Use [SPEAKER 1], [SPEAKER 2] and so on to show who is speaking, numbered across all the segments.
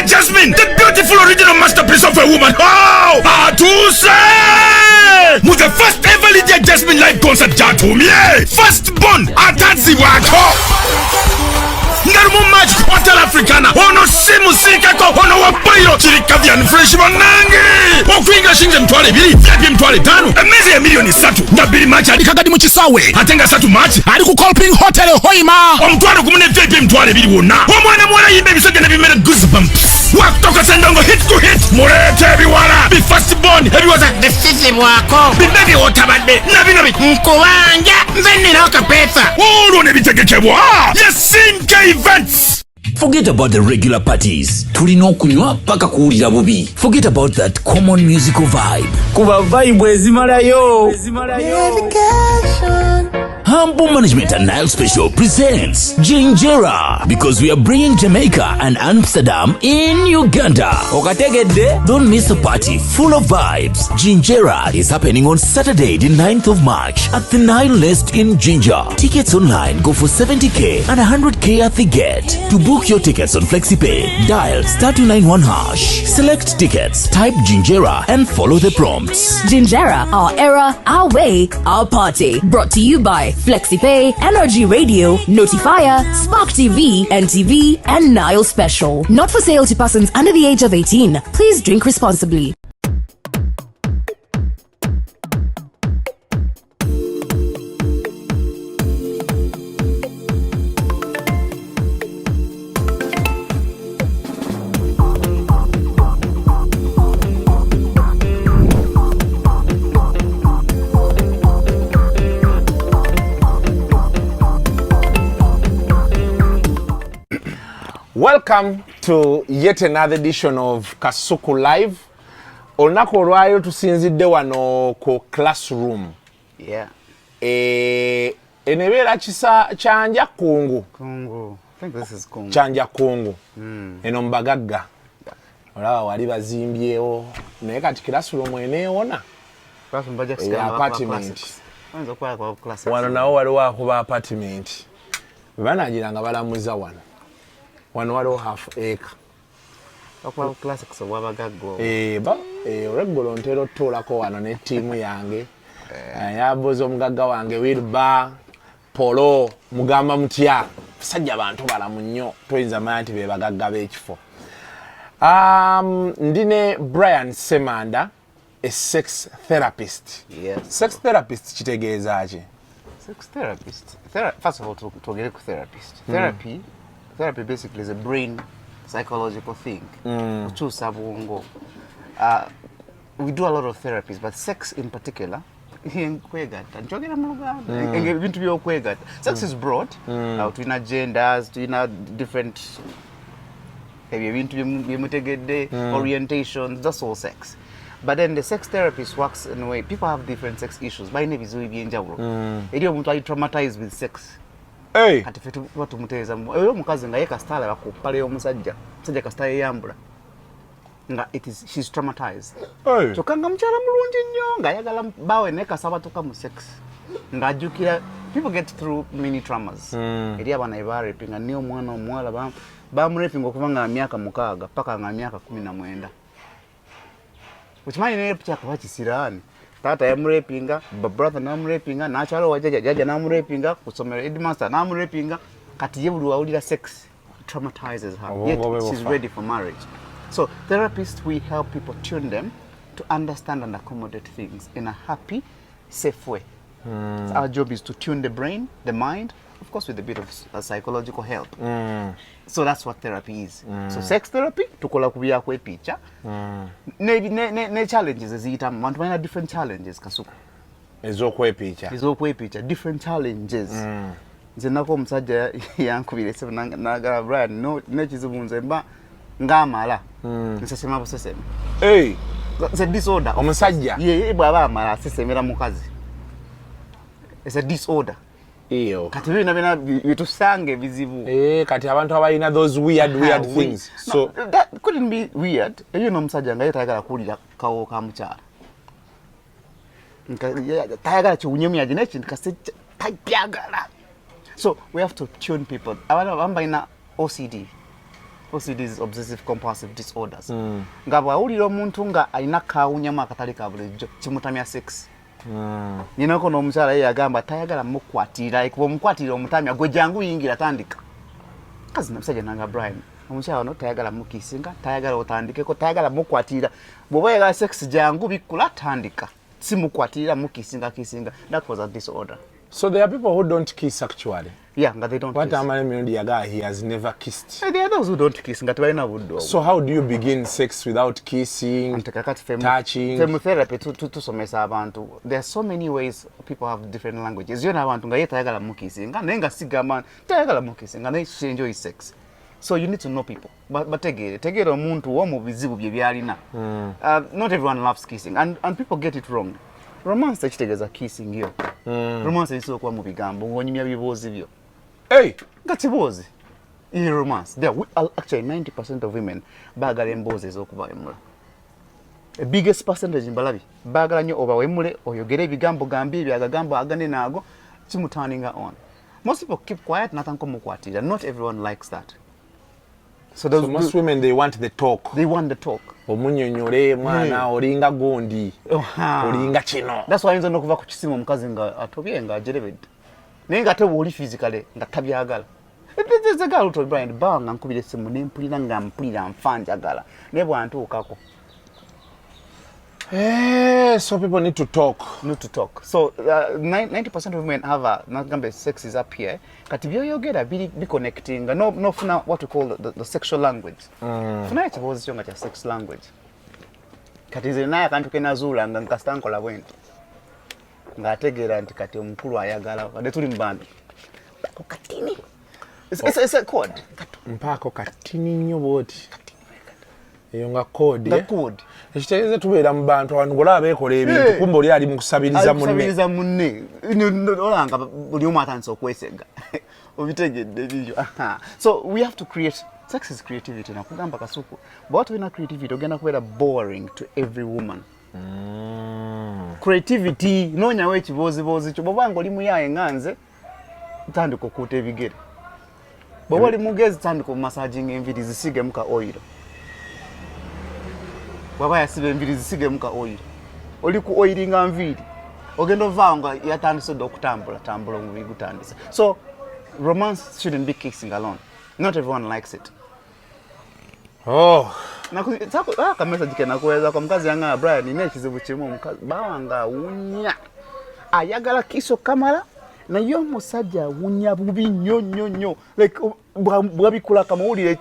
[SPEAKER 1] Jasmine, the beautiful original masterpiece of a woman. Oh, Atuse! With the first ever Lydia Jasmine live concert Jatumie. First born Atatsi Wako. Ngarumu magic hotel africana. Ono simu sikako ono wapayo. Chirikavian freshman nangi. Okwinga shinje mtwale bili. Vyapi mtwale tanu. Emezi ya milioni satu. Ndabili machi alikagadi mchisawe. Atenga satu machi. Aliku Colping Hotel Hoima. Omtwale kumune vyapi mtwale bili wona. Omwana yimbe bisoge na bimene goosebumps. Waktoka sendongo hit to hit. Murete biwala. Be first born. Ebiwaza.
[SPEAKER 2] Sisi wako.
[SPEAKER 1] Bibegi otabade. Nabi.
[SPEAKER 2] Mkuwanja. Mveni noka pesa.
[SPEAKER 1] Olo nebitegekebwa. Yasinka events.
[SPEAKER 3] Forget about the regular parties. Tulino kunywa paka kuulira bubi. Forget about that common musical vibe.
[SPEAKER 4] Kuba vibe ezimalayo.
[SPEAKER 3] Humble Management and Nile Special presents Ginjera, because we are bringing Jamaica and Amsterdam in Uganda.
[SPEAKER 4] Okategedde?
[SPEAKER 3] Don't miss a party full of vibes. Ginjera is happening on Saturday, the 9th of March at the Nile Nest in Ginger. Tickets online go for 70k and 100k at the gate. To book your tickets on FlexiPay, dial *291#. Select tickets, type Ginjera and follow the prompts.
[SPEAKER 5] Ginjera, our era, our way, our party. Brought to you by FlexiPay, NRG Radio, Notifier, Spark TV, NTV, and Nile Special. Not for sale to persons under the age of 18. Please drink responsibly.
[SPEAKER 6] Welcome to yet another edition of Kasuku Live. Olunaku olwayo tusinzidde wano ku classroom.
[SPEAKER 2] Yeah.
[SPEAKER 6] Enebeera kisa kyanja kungu.
[SPEAKER 2] Kungu. I think this is kungu.
[SPEAKER 6] Kyanja kungu. Eno mbagagga. Olaba wali bazimbyewo. Naye kati classroom eneewona.
[SPEAKER 2] Classroom budget scale
[SPEAKER 6] apartment.
[SPEAKER 2] Wanza kwa class.
[SPEAKER 6] Wano nawo waliwo akuba apartment. Banagiranga balamuza wano. Wano waliwo half acre.
[SPEAKER 2] Kwa classics wabagaggo.
[SPEAKER 6] Regulo ntero tulako wano ne timu yange. Yabozo omugagga wange Wilba, Polo, mugamba mutya. Sajja abantu balamu nnyo. Toyinza manya nti be bagagga b'ekifo. Ndine Brian Semanda, a sex therapist.
[SPEAKER 2] Yes.
[SPEAKER 6] Sex therapist kitegeeza ki?
[SPEAKER 2] Sex therapist. First of all, to get a therapist. Therapy basically is a brain psychological thing. We do a lot of therapies, but sex in particular, sex is broad. To genders, to different orientations, that's all sex. But then the sex therapist works in a way, people have different sex issues. My name is traumatized with sex.
[SPEAKER 6] Hey.
[SPEAKER 2] Ati fetu watu muteza oyo mukazi nga yeka style bakupale yo musajja kastyle yambula nga she's traumatized.
[SPEAKER 6] Hey.
[SPEAKER 2] So kanga mchala mulungi nnyo nga yagala bawe neka sabatoka mu sex nga ajukira people get through many traumas. Eri abana ibare pinga niyo mwana omwala ba murepinga okuvanga na myaka 6 paka nga myaka 19. Uchimanyi ne picha kwa chisirani. Tata yamurepinga, brother namurepinga, nachalo wajaja namurepinga, kusomera headmaster namurepinga, kati yebulu wawulira sex traumatizes her. Yet she's ready for marriage. So therapists, we help people tune them to understand and accommodate things in a happy, safe way. So our job is to tune the brain, the mind, of course with a bit of psychological help. So that's what therapy is. So sex therapy, tukola kubya kwe picha. Ne challenges eziyita abantu balina different challenges kasuku.
[SPEAKER 6] Ezokwe picha.
[SPEAKER 2] Different challenges. Nze nako omusajja yankubira ese nagala Brian no nekizibu nze mba ngamala. Nsesema buseseme.
[SPEAKER 6] Hey.
[SPEAKER 2] It's a disorder.
[SPEAKER 6] Omusajja.
[SPEAKER 2] Ye bwaba amala asesemera mukazi. It's a disorder.
[SPEAKER 6] Iyo.
[SPEAKER 2] Kati bina bitusange bizibu.
[SPEAKER 6] Kati abantu abalina those weird things.
[SPEAKER 2] So that couldn't be weird. You know musajja nga yetagala kulira kawo ka mukyala. Tayagala chiunyumya jinechi nkase tayagala. So we have to tune people. Abana bambaina OCD. people see these obsessive compulsive disorders. Nga bwawulira omuntu nga alina kaawunyamu akatali ka bulijjo kimutamya sex. Ninako n'omukyala ye yagamba tayagala mukwatirira kuba omukwatirira omutamya gwe jangu yingira tandika. Kazi namusajja nanga Brian. Omukyala ono tayagala mukisinga, tayagala otandikeko, tayagala mukwatirira. Bw'oba yagala sex jangu bikula tandika. Si mukwatirira mukisinga. That was a disorder.
[SPEAKER 6] So there are people who don't kiss actually.
[SPEAKER 2] Yeah, but they don't
[SPEAKER 6] What
[SPEAKER 2] kiss.
[SPEAKER 6] am I mean? The guy, he has never kissed.
[SPEAKER 2] There are those who don't kiss.
[SPEAKER 6] So how do you begin sex without kissing, touching?
[SPEAKER 2] Therapy tusomesa abantu. There are so many ways people have different languages. You know abantu nga yetayagala mukisinga, nenga sigama tayagala mukisinga, na enjoy sex. So you need to know people. But tegere omuntu wo mu bizibu bye byalina. Not everyone loves kissing and people get it wrong. Romance kitegeza kissing yo. Romance is okwa mu bigambo ngonyimya biboozi byo.
[SPEAKER 6] Hey,
[SPEAKER 2] Gati bozi. In romance, actually 90% of women bagala emboozi ez'okuba wemula. The biggest percentage mbalabi bagala nnyo oba wemule oyogere ebigambo gambi ebyagagambo agane naago kimutaninga on. Most people keep quiet natanko mukwatira. Not everyone likes that. So
[SPEAKER 6] most women, they want the talk.
[SPEAKER 2] They want the talk.
[SPEAKER 6] Omunyonyole mwana olinga gondi. Olinga kino.
[SPEAKER 2] That's why nzo nokuva ku kisimu omukazi nga atobye nga ajerebedde. Naye nga ate bw'oli physically nga tabyagala. There's a girl who told Brian, banga nkubira essimu ne mpulira nga mpulira nfa njagala. Naye bw'antuukako.
[SPEAKER 6] So people need to talk.
[SPEAKER 2] So 90% of women have not sex is up here. Kati byoyogera be connecting. No funa what we call the sexual language. Funa ekiboozi kyo nga kya sex language. Kati nze naye akantu kenazuula nga nkastankola bwenti. Ng'ategeera nti kati omukulu ayagala wadde tuli mu bambi. Mpako katini. It's a code.
[SPEAKER 6] Mpako katini nnyo bwoti. Eyo nga code.
[SPEAKER 2] The code.
[SPEAKER 6] Ekitegeeza tubeera mu bantu abantu ng'olaba beekola ebintu kumbe oli ali mu kusabiriza
[SPEAKER 2] munne. Olanga buli omu atandise okwesega. Obitegedde bibyo. So we have to create. Sex is creativity. Nakugamba kasuku. But we not creativity ogenda kubeera boring to every woman. Creativity nonyawo ekiboozi kyo bw'obanga oli muyaye nganze tandika okuuta ebigere. Bw'oba oli mugezi tandika omumassaging enviri zisigemu ka oil. Bw'aba yasiba enviri zisigemu ka oil. Oli ku oilinga nviri ogenda ovaawo nga yatandise dde okutambula omubiri gutandise. So romance shouldn't be kissing alone. Not everyone likes it. Message kenakuweza kwa mkazi yanga Brian ine kizibu kimu omukazi bawanga wunya ayagala kiso kamala na yo musajja wunya bubi nnyo like bwabikula kamawulire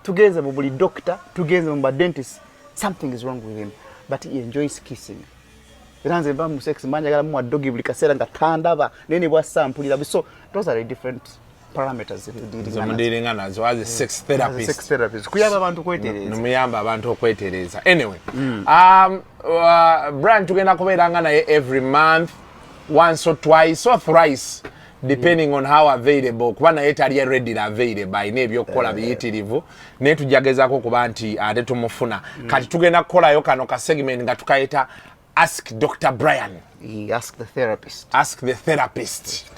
[SPEAKER 2] tugenze mu buli doctor tugenze mu dentist, something is wrong with him but he enjoys kissing. Iranze mba mu sex manjagala mu adogi buli kaseera nga tandaba nene bwa sampulira. So those are different parameters
[SPEAKER 6] dealing nazo as a sex therapist.
[SPEAKER 2] Kuyamba abantu kwetereza.
[SPEAKER 6] Numuyamba abantu okwetereza. Anyway, Brian tugenda kubeeranga naye every month, once or twice or thrice depending on how available. Kuba naye tali ready available ine ebyokukola biyitirivu naye tujagezaako kuba nti ate tumufuna. Kati tugenda kukolayo kano ka segment nga tukayita Ask Dr. Brian.
[SPEAKER 2] Ask the therapist.
[SPEAKER 6] Ask the therapist.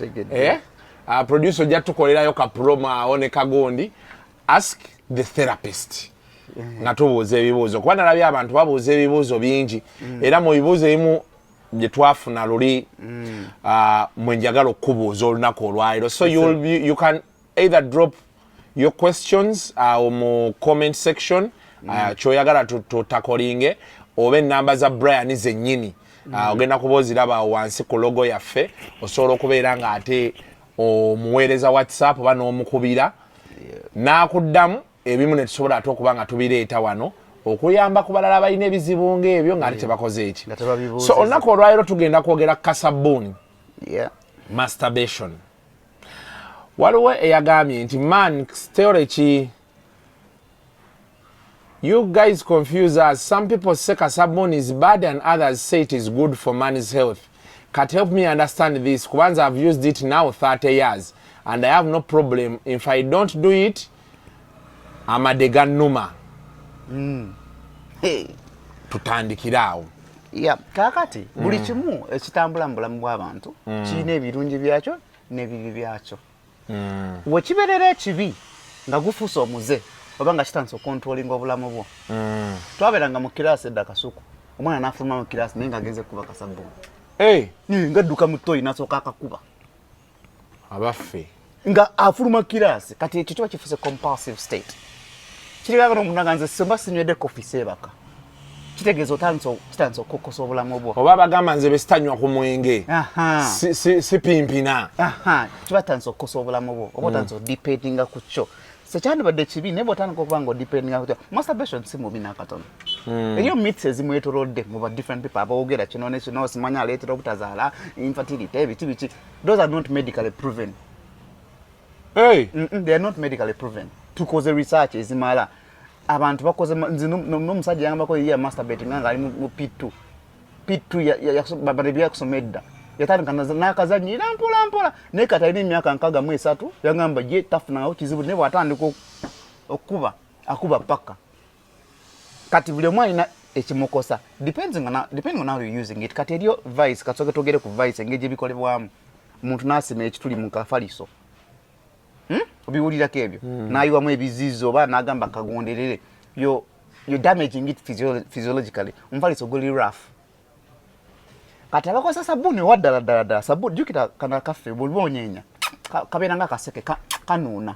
[SPEAKER 6] Producer jatukolerayo ka promo aone kagondi. Ask the therapist. Nga tubuuza ebibuuzo. Kuba nalabye abantu babuuza ebibuuzo bingi. Era mu bibuuzo ebimu bye twafuna luli mwe njagala okubuuza olunaku olwaliro. So you can either drop your questions mu comment section kyoyagala tutakolinge oba ennamba za Brian zennyini ogenda kuba oziraba wansi ku logo yaffe osobola okubeera nga ate omuweereza WhatsApp oba n'omukubira n'akuddamu ebimu ne tusobola ate okuba nga tubireeta wano okuyamba ku balala balina ebizibu ng'ebyo ng'ate tebakoze eki. So olunaku olwaliro tugenda kwogera Kasabuni. Masturbation. Waliwo eyagambye nti man theory ki you guys confuse us. Some people say Kasabuni is bad and others say it is good for man's health. Can help me understand this. Kubanza I've used it now 30 years and I have no problem. If I don't do it, I'm a deganuma.
[SPEAKER 2] Hey.
[SPEAKER 6] Tutandikirawo.
[SPEAKER 2] Kakati buli kimu ekitambula mu bulamu bw'abantu kirina ebirungi byakyo n'ebibi byakyo. Wekibeerera ekibi nga gufuusa omuze obanga kitandise controlling obulamu bwo twaberanga mu class edda kasuku omwana n'afuluma mu class naye ng'agenze kuba Kasabuni ngadduka mu toyi n'asooka akakuba
[SPEAKER 6] abaffe
[SPEAKER 2] nga afuluma class kati ekyo kiba kifuse compulsive state kiriganga n'omuntu aganze simba sinywedde kofi seebaka kitegeeza kitandise okukosa obulamu bwo
[SPEAKER 6] oba bagamba nze besitanywa ku mwenge si pimpina
[SPEAKER 2] kiba tandise okukosa obulamu bwo oba otandise odipendinga ku kyo sekyandibadde kibi naye bw'otandika okuba nga odipendinga ku kyo masturbation si mubi n'akatono eriyo myths ezimwetoolodde mu ba different people aboogera kino ne kino simanya aleetera obutazaala infertility ebiki biki those are not medically proven they are not medically proven tukoze research ezimala abantu bakoze n'omusajja yangambako ye masturbating nga ali mu P2 babadde yakusomedda yatandika n'akazanyira mpola naye kati alina emyaka 63 yagamba ye tafunawo kizibu naye bw'atandika akuba paka kati buli omu alina ekimukosa depending on how you're using it kati eriyo vice kasooke togere ku vice engeri ebikolebwamu omuntu n'asima ekituli mu kafaliso obiwulirako ebyo n'ayiwamu ebizizo oba n'agamba kagonderere you're damaging it physiologically omufaliso guli rough kati abakozesa sabuni waddala sabuni jukira kana kaffe buli bonyeenya kabeera nga kaseke kanuuna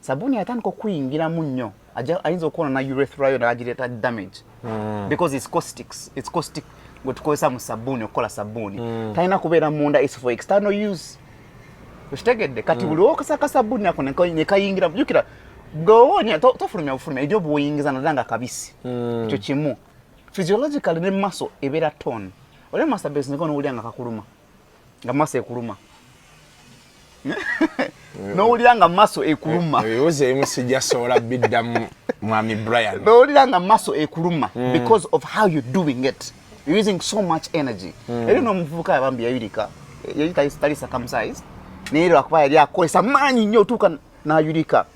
[SPEAKER 2] sabuni yatandika okuyingira mu nnyo ayinza okuwona na urethra yo n'agireeta damage because it's caustic gwe tukozesa mu sabuni okukola sabuni talina kubeera munda is for external use okitegedde kati buli wokasa kasabuni ako nekayingira jukira gwewonya tofulumya bufulumya eri obuyingiza naddala nga kabisi ekyo kimu physiologically ne muscle ebeera tone ole masturbation niko n'owulira nga kakuluma nga muscle ekuluma n'owulira nga muscle ekuluma
[SPEAKER 6] ebibuuzo ebimu sijja sobola biddamu mwami Brian
[SPEAKER 2] n'owulira nga muscle ekuluma because of how you're doing it you're using so much energy eri n'omuvubuka bambi yayulika yali tali circumcised naye lwakuba yali akozesa maanyi nnyo otuuka n'ayulika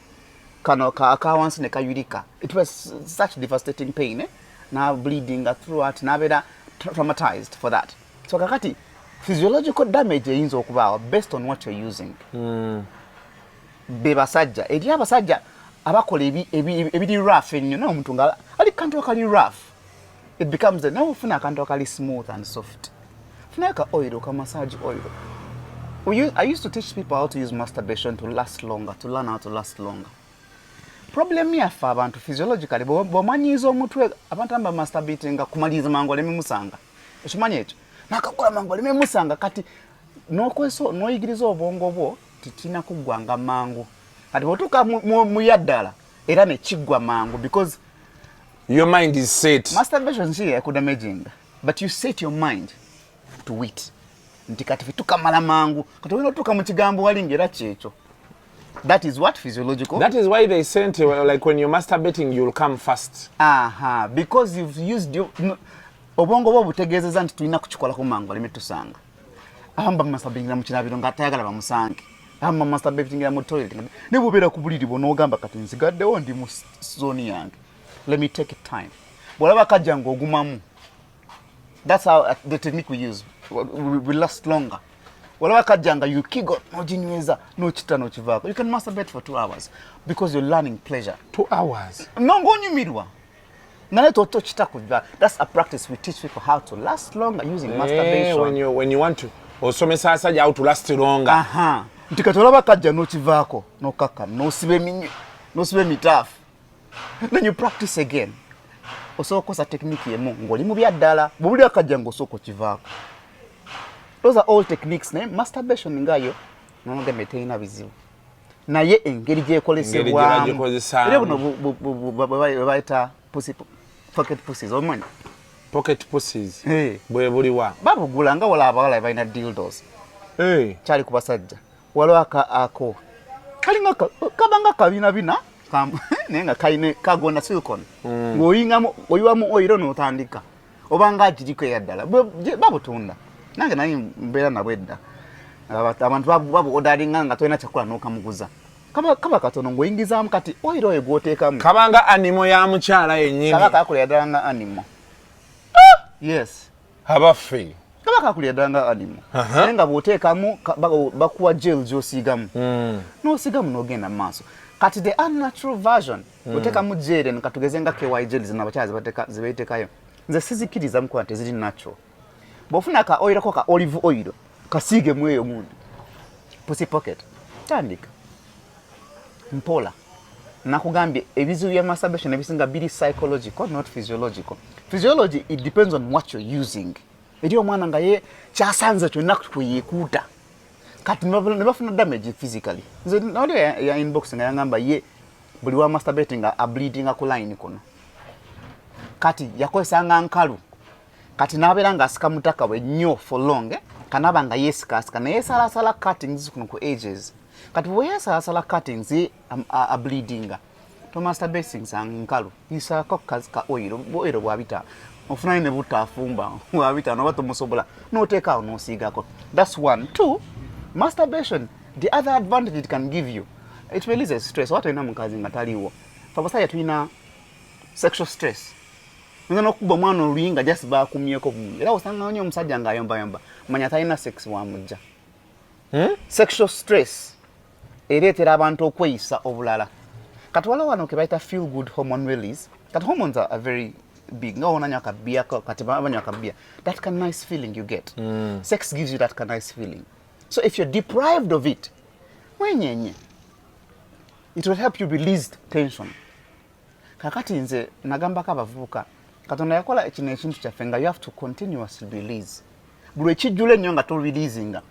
[SPEAKER 2] kano akawansi ne kayulika it was such devastating pain na bleeding throughout n'abeera traumatized for that so kakati physiological damage eyinza okubaawa based on what you're using be basajja eri abasajja abakola ebiri rough ennyo n'omuntu nga ali kantu akali rough it becomes nawe ufuna akantu akali smooth and soft funa ka oil ka massage oil I used to teach people how to use masturbation to last longer, to learn how to last longer. Problem yaffe abantu physiologically bw'omanyiiza omutwe abantu amba masturbating kumaliza mangu aleme ekimanya ekyo nakakola mangu aleme kati n'oyigiriza obwongo bwo titina kuggwanga mangu kati bw'otuuka mu yaddala era ne kiggwa mangu because
[SPEAKER 6] your mind is set.
[SPEAKER 2] Masturbation si yakudamaging but you set your mind to it nti kati fitukamala mangu kati wino tuka mu kigambo walingera kyekyo. That is what physiological.
[SPEAKER 6] That is why they say like when you're masturbating you'll come fast.
[SPEAKER 2] Because you've used your obongo bwo butegeezeza nti tulina kukikola ku mangu aleme tusanga. Amba masturbating mu kinabiro ngatayagala bamusange. Amba masturbating mu toilet. Ne bubera ku buliri bwo n'ogamba kati nzigaddewo ndi mu zone yange. Let me take it time. Bwalaba kajja ng'ogumamu. That's how the technique we use. We last longer. Whatever kajanga you kigo no jinyweza no chita no chivako. You can masturbate for 2 hours because you're learning pleasure.
[SPEAKER 6] 2 hours.
[SPEAKER 2] No ngonyumirwa. Nale to chita kujiva. That's a practice we teach people how to last longer using masturbation.
[SPEAKER 6] When you want to osomesa asajja how to last longer.
[SPEAKER 2] Ntikatolaba kajja no chivako no kaka no sibe minyo no sibe mitafu. Then you practice again. Osoko sa technique yemu ngoli mu byaddala bubuli akajja ngosoko chivako. Those are all techniques ne masturbation ngayo nonga meteina bizibu naye engeri gyekolesebwa era buno baita pussy pocket pussies omanyi
[SPEAKER 6] pocket pussies bwe buliwa
[SPEAKER 2] babugula nga wala abawala baina dildos chali kubasajja walwaka ako kalinga kabanga kabina bina nenga kaine kagona silicone ngoyinga oyiwamu oiro no tandika obanga jiriko yaddala babutunda nange nayi mbeera nabwedda abantu babu odaringa nga toina chakula n'okamuguza kaba katono ngoyingizaamu kati oiro oyo gwoteekamu
[SPEAKER 6] kabanga animo ya mukyala yennyini
[SPEAKER 2] kaba kakulya ddala nga animo yes
[SPEAKER 6] abaffe
[SPEAKER 2] kaba kakulya ddala nga animo naye nga bw'oteekamu bakuwa gel gy'osiigamu n'osiigamu n'ogenda mu maaso kati the unnatural version oteka mu jere nkatugeze nga KY jelly zinabachazi bateka zibeitekayo nze sizikiriza mko ante ziri natural bofuna ka oil ko ka olive oil kasige mweyo mundu pussy pocket tandika mpola nakugambye ebizu bya masturbation ebisinga biri psychological not physiological. Physiology, it depends on what you're using. Eri omwana nga ye kyasanze kyonna kuyekuuta kati nebafuna damage physically nze nali ya inbox nga yangamba ye buli wa masturbating a bleeding ku line kono kati yakozesanga nkalu kati nabeera nga asika mutaka we nnyo for long kanaba nga yesikasika naye salasala cuttings kuno ku ages kati bwe yesalasala cuttings a bleeding to masturbating nkalu isako kazika oil bwabita ofuna ne butafumba wabita no bato musobola no take out no sigako. That's one. Two, masturbation, the other advantage it can give you, it releases stress. What ina mukazi ngataliwo fabasaya tuina sexual stress ngano kuba mwana oluyinga just ba kumyeko bumu era usanga onyo musajja nga yomba manya taina sex wa mujja sexual stress eretera abantu okweyisa obulala kati wala wano ke baita feel good hormone release kati hormones are very big no onanya kabia kati banya kabia that kind of nice feeling you get sex gives you that kind of nice feeling. So if you're deprived of it wenyenye it will help you release tension kakati nze nagamba kabavuka katonda yakola ekintu kyafenga you have to continuously release buli ekijjule nnyo nga to releasinga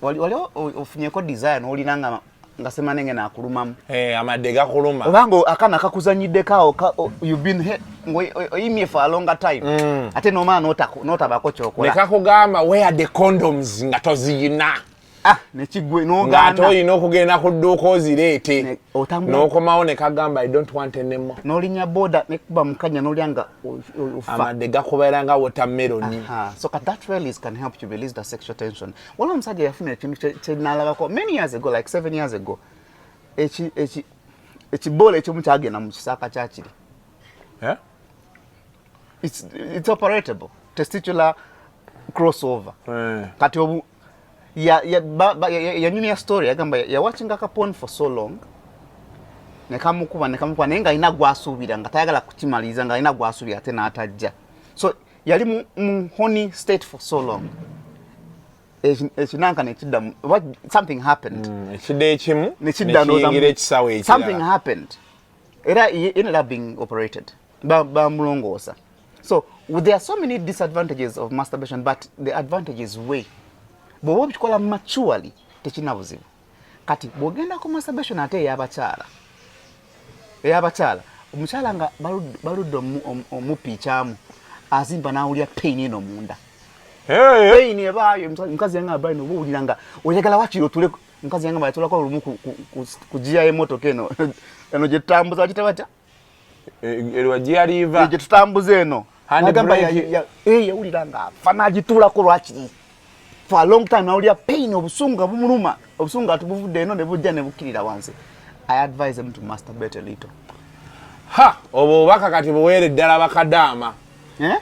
[SPEAKER 2] wali ofunyeko design olinanga nga semanenge na akulumamu
[SPEAKER 6] amadde gakuluma
[SPEAKER 2] obango akana kakuzanyidde kao you've been oyimye for a longer time ate no man notabako kyokola
[SPEAKER 6] nekakugamba where the condoms nga toziyina
[SPEAKER 2] nekigwe nogana
[SPEAKER 6] ngato yino okugenda ku dduuka ozireete n'okomawo ne kagamba I don't want anymore
[SPEAKER 2] n'olinya boda nekuba mukanya n'olyanga
[SPEAKER 6] amadde gakubeera nga watermelon.
[SPEAKER 2] So that release can help you release the sexual tension. Waliwo omusajja yafuna ekintu kyenalabako many years ago like 7 years ago ekibola ekimu kyagenda mu kisaaka kyakiri it's operatable testicular crossover kati obu ya story yagamba ya watching aka porn for so long nekamukuba nenga ina gwasubira nga tayagala kukimaliza nga ina gwasubira ate natajja so yali mu horny state for so long ekinanka nekidda something happened
[SPEAKER 6] ekidde ekimu
[SPEAKER 2] nekidda
[SPEAKER 6] ekisawe ekirala
[SPEAKER 2] something happened era he ended up being operated bamulongoosa. So there are so many disadvantages of masturbation but the advantages way bwoba obikola maturely tekina buzibu kati bwogenda ku masturbation ate eyabakyala omukyala nga baludde omupiikyamu azimba n'awulira pain eno munda pain ebaayo mukazi yange abayi nobuwulira nga oyagala wakiri otule mukazi yange bayatulako olumu kugiya emotoka eno gyetutambuza wakite batya
[SPEAKER 6] erwagiyaliiva
[SPEAKER 2] gyetutambuza eno agamba yawulira nga afa n'agituulako lwakiri for a long time nawulira pain obusunga bumuluma obusunga tubuvudde eno ne bujja ne bukirira wansi. I advise them to masturbate a little.
[SPEAKER 6] Obo bakakati buwere ddala bakadaama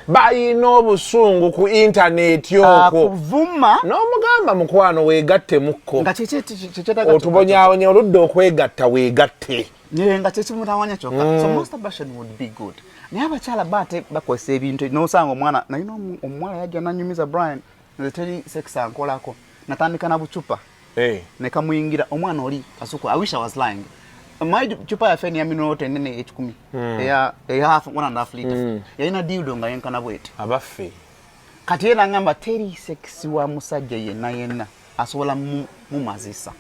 [SPEAKER 6] bayina obusungu ku internet yoko
[SPEAKER 2] kuvuma
[SPEAKER 6] n'omugamba mukwano weegatte mukko
[SPEAKER 2] nga kyekyekyetaga
[SPEAKER 6] otubonyaawonya oludde okwegatta weegatte
[SPEAKER 2] nga kyekimutawanya kyokka. So masturbation would be good. Naye abakyala bate bakozesa ebintu n'osanga omwana nalina omuwala yajja nanyumiza Brian nze teri sex ankolako natandika na bucupa nekamuyingira omwana oli kasuku I wish I was lying. My chupa ya feni ya minota nene H10 ya half 1.5 liters yalina dildo nga yenkana bwete
[SPEAKER 6] abafe
[SPEAKER 2] kati yena ngamba teri sex wa musajja yenna asobola mumazisa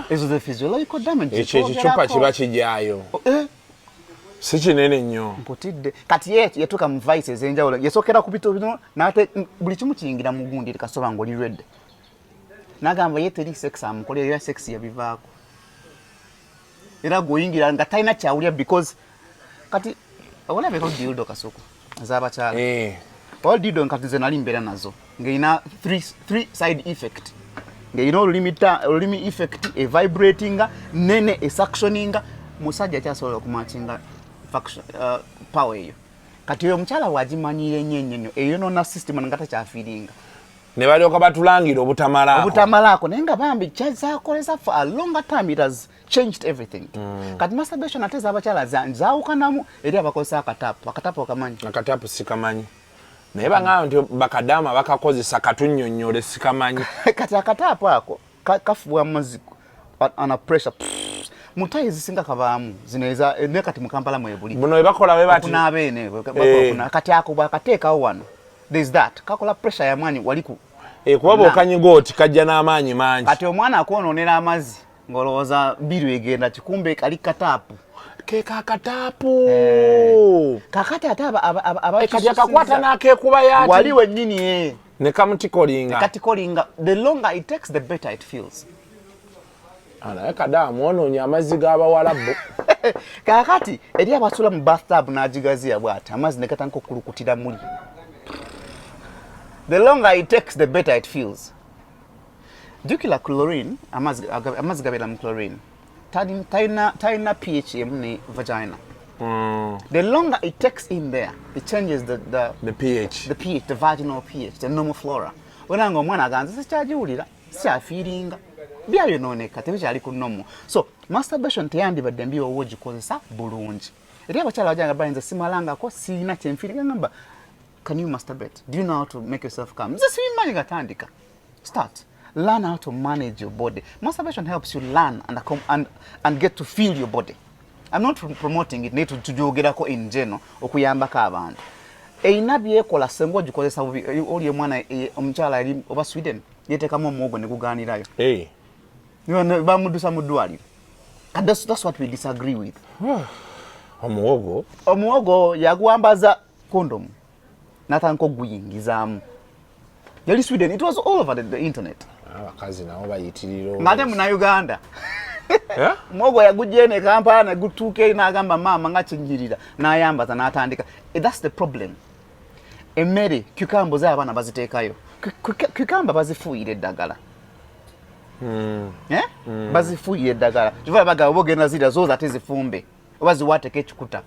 [SPEAKER 2] ezo the physiological damage
[SPEAKER 6] ekicupa kiba kijaayo si kinene nnyo
[SPEAKER 2] mpotidde kati yatuka mu vices enjawulo yasokera kupita bino nate buli kimu kiyingira mu gundi likasoba ngoli red nagamba ye teri sex amukolera ya sex yabivaako era goyingira nga taina kyawulya because kati wala beko dildo kasuku azabakyala all dildo nkati ze nali mbera nazo ngaina three side effect ngaina olulimi effect e vibrating nene e suctioning musajja kyasobola okumatchinga power eyo kati oyo mukyala wagimanyire nnyo eyo nona system ngata kyafiringa
[SPEAKER 6] ne balyoka batulangira
[SPEAKER 2] obutamalako naye nga bambi kyazakoleza for a longer time it has changed everything. Kati masturbation ate z'abakyala zaawukanamu eri abakozesa akatapu okamanyi.
[SPEAKER 6] Akatapu sikamanyi. Naye bangamba nti bakadaama bakakozesa katunnyonnyole sikamanyi.
[SPEAKER 2] Kati akatapu ako kafuwa amazzi ana pressure. Mutayi zisinga kabaamu zineza ne kati mu Kampala mwebuli.
[SPEAKER 6] Buno ebakola we bati.
[SPEAKER 2] Kuna abene bakuna kati ako bakateekawo wano. There's that. Kakola pressure ya mwanyi waliku.
[SPEAKER 6] Kuba okanyigo oti kajja n'amaanyi mangi.
[SPEAKER 2] Kati omwana akwononera amazzi ngolowooza biru egenda kikumbe kali katapu.
[SPEAKER 6] Ke kakatapu.
[SPEAKER 2] Kakati ate aba
[SPEAKER 6] kati akakwata n'akeekuba yati.
[SPEAKER 2] Wali wennyini
[SPEAKER 6] ne kamutikolinga.
[SPEAKER 2] Kati kolinga the longer it takes the better it feels.
[SPEAKER 6] Ana kadamu onoonya amazzi g'abawalabu.
[SPEAKER 2] Kakati eri abasula mu bathtub n'agigaziya bw'ati amazzi ne gatandika okulukutira muli. The longer it takes, the better it feels. Dukila chlorine, amazzi gabela mu chlorine. Taina pH in vagina. The longer it takes in there, it changes the
[SPEAKER 6] pH.
[SPEAKER 2] The pH, the vaginal pH, the normal flora. Wenanga omwana aganza sikyajulira, sikyafiiringa. Byayononeka tebikyali ku normal. So, masturbation teyandibadde mbi owo gikozesa bulungi. Eri abakyala bajanga bayinza simalangako siina kyenfiiringa ngamba. Can you masturbate? Do you know how to make yourself come? Just imani gatandika. Start. Learn how to manage your body. Masturbation helps you learn and get to feel your body. I'm not promoting it. Need to jogerako in general. Okuyambako abantu. Eina byekola sengo gikozesa oli omwana omukyala ali oba Sweden. Yeteekamu omuwogo ne gugaanirayo.
[SPEAKER 6] Hey.
[SPEAKER 2] Bamudusa mu ddwaliro. And that's what we disagree with. Omuwogo yagwambaza condom. Natanko guyingizaamu. Yali Sweden, it was all over the internet.
[SPEAKER 6] Abakazi nabo bayitiriro.
[SPEAKER 2] Ngate muna Uganda. Yeah? Mogo yagujene Kampala na gutuke n'agamba mama nga kinjirira n'ayambaza n'atandika. That's the problem. Emmere cucumber z'abaana baziteekayo. Cucumber bazifuuyira eddagala. Bazifuuyira eddagala. Kiva bagaba bogenda zira zo ate zifumbe. Oba ziwaateko ekikuta.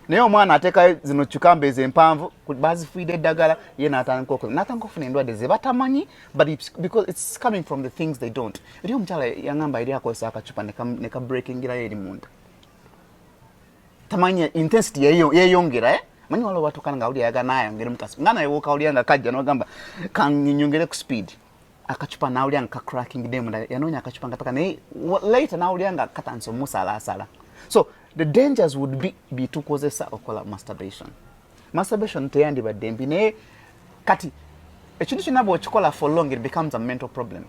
[SPEAKER 2] Naye omwana ateeka zino cucumber ez'empanvu bazifuuyira eddagala ye n'atandika okufuna endwadde ze batamanyi but because it's coming from the things they don't. Eri omukyala yangamba eri akozesa akacupa ne ka breakingirayo eri munda. Tamanyi intensity yeeyongera manyi waliwo batukana nga awulira ayagala n'ayongera mukasi nga naye wookawulira nga kajja n'ogamba kannyongere ku speed akacupa n'awulira nga cracking demunda yanoonya akacupa nga taka naye later n'awulira nga katandise omusalaasala. So the dangers would be to kozesa okola masturbation. Masturbation teyandibadde mbi naye kati ekintu kyonna bw'okikola for long it becomes a mental problem.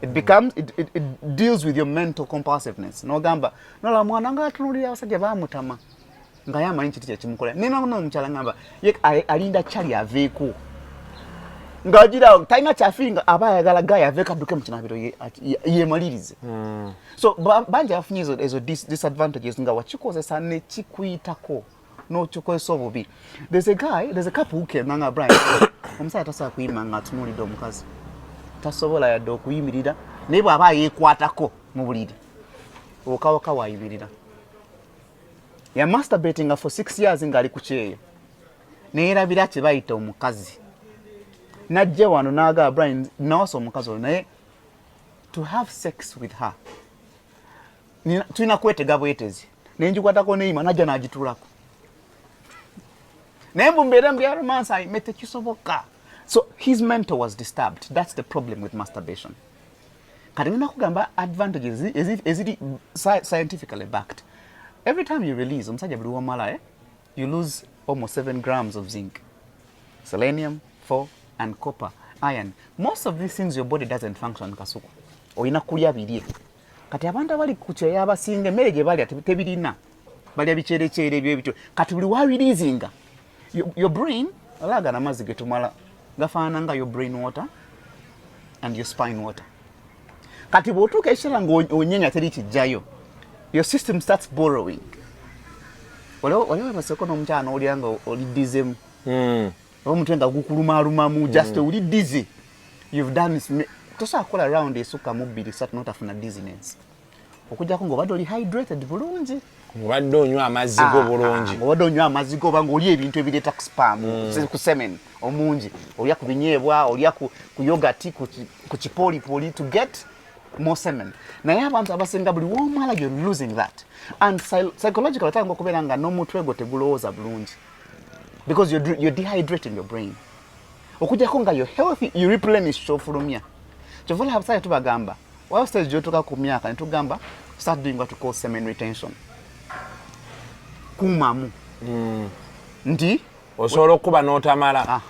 [SPEAKER 2] It deals with your mental compulsiveness. N'ogamba nola mwana nga atunulira abasajja baamutama nga yamanyi kiti kyekimukola. Nina n'omukyala ngamba ye alinda kyali aveeko. Ngagira talina kyafiringa aba ayagala gaya aveeko adduke mu kinabiro yeemalirize. So bangi afunye ezo disadvantages nga wakikozesa ne kikuyitako n'okikozesa obubi. There's a couple who came nanga Brian. Omusajja tasobola kuyima nga atunulidde omukazi. Tasobola yadde okuyimirira naye bw'aba yeekwatako mu buliri. Okawoka waayimirira. Ya masturbating for 6 years ng'ali ku kyeyo. Neerabira kye bayita omukazi. Najja wano n'agamba Brian nawasa omukazi oyo naye to have sex with her. Tulina kwetega bwetezi. Naye njikwatako neeyima najja n'agitulako. Naye mbeera mbya romance ayimete kisoboka. So his mental was disturbed. That's the problem with masturbation. Kati ngina kugamba advantages eziri scientifically backed. Every time you release omusajja buli wamala you lose almost 7 grams of zinc, selenium, 4 and copper, iron. Most of these things your body doesn't function kasuku. Oyina kulya birye. Kati abantu abali ku kyeyo abasinga emmere gye balya tebirina. Balya bicerekyere ebyo. Kati buli wa releasinga your brain alagana amazzi getumala gafaana nga your brain water and your spine water. Kati bw'otuuka ekirala ng'onyenya teri kijjayo, your system starts borrowing. Waliwo baseko n'omukyala n'olya nga oli dizemu. Omutwe nga gukulumaalumamu just oli dizzy. You've done this. Tosobola kukola round esukka mu 2 3 n'otafuna dizziness. okujjako ng'obadde oli hydrated bulungi.
[SPEAKER 6] Ng'obadde onywa amazzi go bulungi.
[SPEAKER 2] Ng'obadde onywa amazzi go oba ng'olya ebintu ebireeta ku spam, ku semen omungi. Olya ku binyeebwa, olya ku yogurt, ku kipoolipooli to get more semen. Naye abantu abasinga buli w'omala you're losing that. And psychological otanga okubeera nga n'omutwe gwo tegulowooza bulungi. Because you're dehydrating your brain. Okujjako nga you're healthy, you replenish ky'ofulumya. Kyova olaba abasajja tubagamba, while stage gy'otuuka ku myaka ne tugamba start doing what we call semen retention. Kuumamu. Nti
[SPEAKER 6] osobola okuba n'otamala.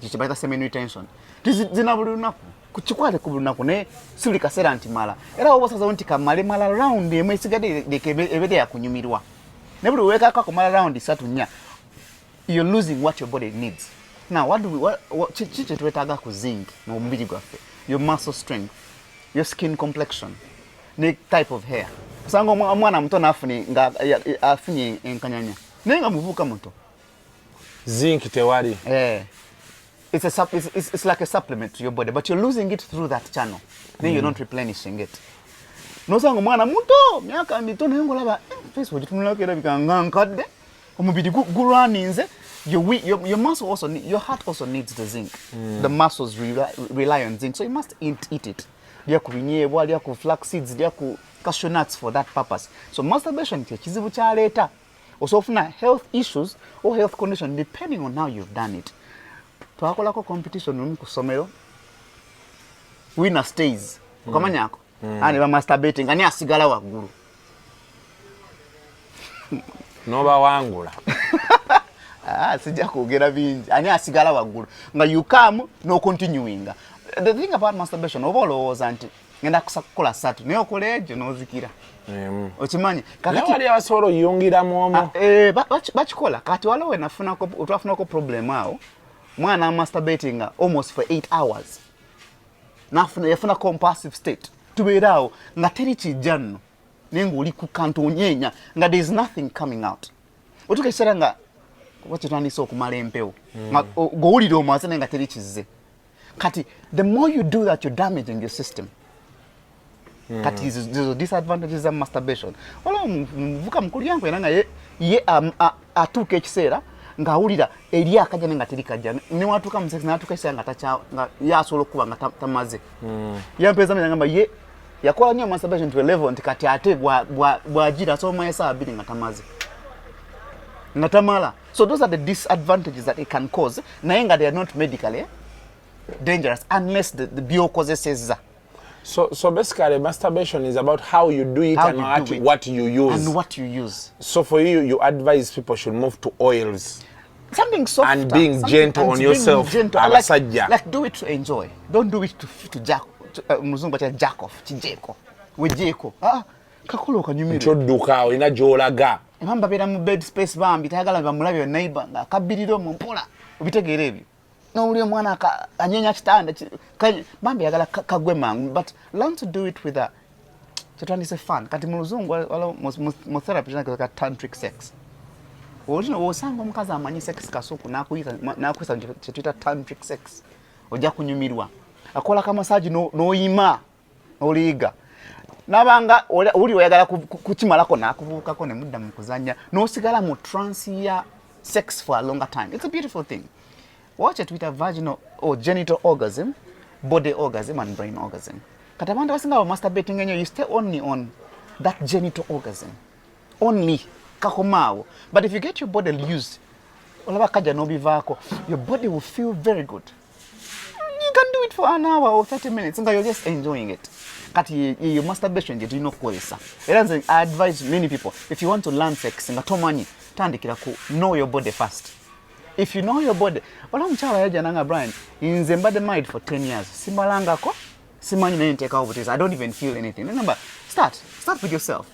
[SPEAKER 2] Kye bayita semen retention. Zina buli lunaku. Kukikwate ku buli lunaku naye si buli kaseera nti mala. Era oba osazeewo nti kamale mala round emu esigadde ebeere yakunyumirwa. Ne buli weekako kumala round 3-4, you're losing what your body needs. Now, kiki kye twetaaga ku zinc mu mubiri gwaffe? Your muscle strength, your skin complexion, ne type of hair. Kusanga omwana muto afunye enkanyanya. Naye nga muvubuka muto.
[SPEAKER 6] Zinc tewali.
[SPEAKER 2] It's like a supplement to your body, but you're losing it through that channel. Then you're not replenishing it. Nosanga omwana muto, myaka mitono naye ng'olaba face ogitunulako erabika nga nkadde. Omubiri gulwaninze. Your muscle also, your heart also needs the zinc. The muscles rely on zinc, so you must eat it. Lya ku binyeebwa, lya ku flax seeds, lya ku cashew nuts for that purpose. So masturbation kye kizibu kyaleeta. Osofuna health issues or health condition depending on how you've done it. Twakolako competition mu kusomero. Winner stays. Okamanyako? Ani ba masturbating ani asigala waggulu.
[SPEAKER 6] Noba wangula.
[SPEAKER 2] Sijja kwogera bingi. Ani asigala waggulu. Nga you come no continuing. The thing about masturbation, oba olowooza nti ngenda kukola 3 naye okola egyo n'ozikira. Okimanyi?
[SPEAKER 6] Kakati wali abasobola oyongeramu omwo.
[SPEAKER 2] Bakikola. Kati waliwo otwafunako problem awo. Mwana masturbating almost for 8 hours. Yafuna compulsive state. Tubeera awo nga teri kijja nno. Naye ng'oli ku kantoonyeenya nga there is nothing coming out. Otuuka ekiseera nga wakitandise okumala empewo. Ng'owulira omaze naye nga teri kizze. Kati the more you do that, you're damaging your system. Kati there's disadvantages of masturbation. Wala muvuka mukulu yangu era nga ye atuuka ekiseera ng'awulira eri akajja nga teri kajja. Ne watuuka mu sex n'atuuka ekiseera nga yasobola okuba nga tamaze. Yampeeza ngamba ye yakola nnyo masturbation to a level nti kati ate bw'agira asobola esaawa 2 nga tamaze. Nga tamala. So those are the disadvantages that it can cause. Naye nga they are not medically dangerous unless the biokoze says.
[SPEAKER 6] So basically masturbation is about how you do it and what you use.
[SPEAKER 2] And what you use.
[SPEAKER 6] So for you advise people should move to oils.
[SPEAKER 2] Something soft.
[SPEAKER 6] And being gentle on yourself.
[SPEAKER 2] Like do it to enjoy. Don't do it to jack. Muzungu bacha jack off. Chijeko. Wejeko. Kakola okanyumira.
[SPEAKER 6] Chodduka olina gy'olaga.
[SPEAKER 2] Emamba beera mu bed space bambi tayagala bamulabe neighbor nga kabirira mu mpola. Obitegeera ebyo. N'oli omwana anyenya kitanda bambi yagala kagwe mangu, but learn to do it with a kyetwandise fun. Kati mu luzungu mu therapy ka tantric sex. Olino osanga omukazi amanyi sex kasuku n'akuyisa kyetuyita tantric sex. Ojja kunyumirwa. Akola ka massage n'oyima oliiga. Nabanga uli oyagala kukimalako n'akubuukako ne mudda mu kuzanya n'osigala mu trance ya sex for a longer time. It's a beautiful thing. Watch it with a vaginal or genital orgasm, body orgasm, and brain orgasm. Kati abantu abasinga masturbating ennyo, you stay only on that genital orgasm. Only kakomaawo. But if you get your body used, olaba kajja n'obivaako, your body will feel very good. You can do it for an hour or 30 minutes, and you're just enjoying it. Kati your masturbation, you do not kwesa. I advise many people, if you want to learn sex, nga tomanyi, tandikira ku know your body first. If you know your body, wala mchala yaja nanga Brian, nze mbadde married for 10 years. Simbalangako, simanyi naye nteekawo butezi. I don't even feel anything. Remember, start with yourself.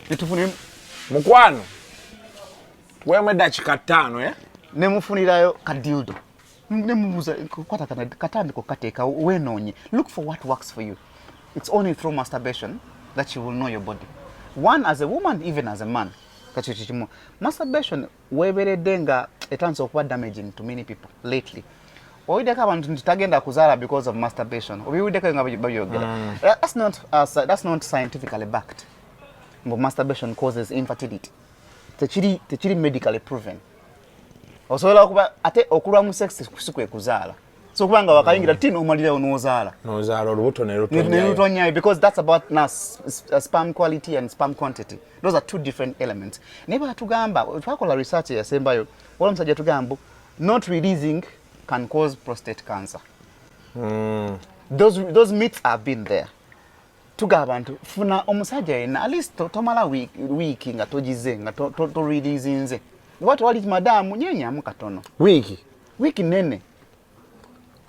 [SPEAKER 2] Nitufune
[SPEAKER 6] mukwano. Wewe dakika 5
[SPEAKER 2] ne mufunirayo ka dildo. Ne mubuza kwata katandiko kateeka wenoonye. Look for what works for you. It's only through masturbation that you will know your body. One as a woman, even as a man. Masturbation weberedde nga etandise okuba damaging to many people lately. Owiddeko abantu nti tagenda kuzaala because of masturbation. Obiwiddeko nga babyogera. That's not scientifically backed. masturbation causes infertility. Techiri medically proven. Osobola okuba ate okulwa mu sex kusikwe kuzaala. So kubanga wakayingira tino omalira onozaala.
[SPEAKER 6] Nozaala olubuto ne
[SPEAKER 2] lutonyayo because that's about sperm quality and sperm quantity. Those are two different elements. Neba tugamba twakola research yasembayo wala musajja tugambo not releasing can cause prostate cancer. Those myths have been there. Tugabantu funa omusajja yena at least tomala week nga tojize nga to release nze. What wali madam nyenya mukatono. Wiki nene.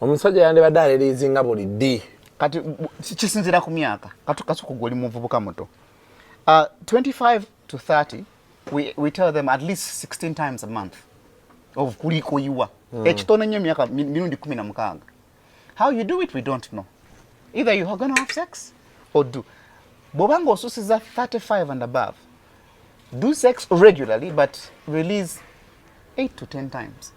[SPEAKER 6] Omusajja yande badale lizinga buli di.
[SPEAKER 2] Kati kisinzira ku myaka. Katuko goli muvubuka moto. 25 to 30 we tell them at least 16 times a month of kuliko yiwa. Ekitono nnyo myaka mirundi 16. How you do it we don't know. Either you are going to have sex or do. Bobango osusiza 35 and above. Do sex regularly but release 8 to 10 times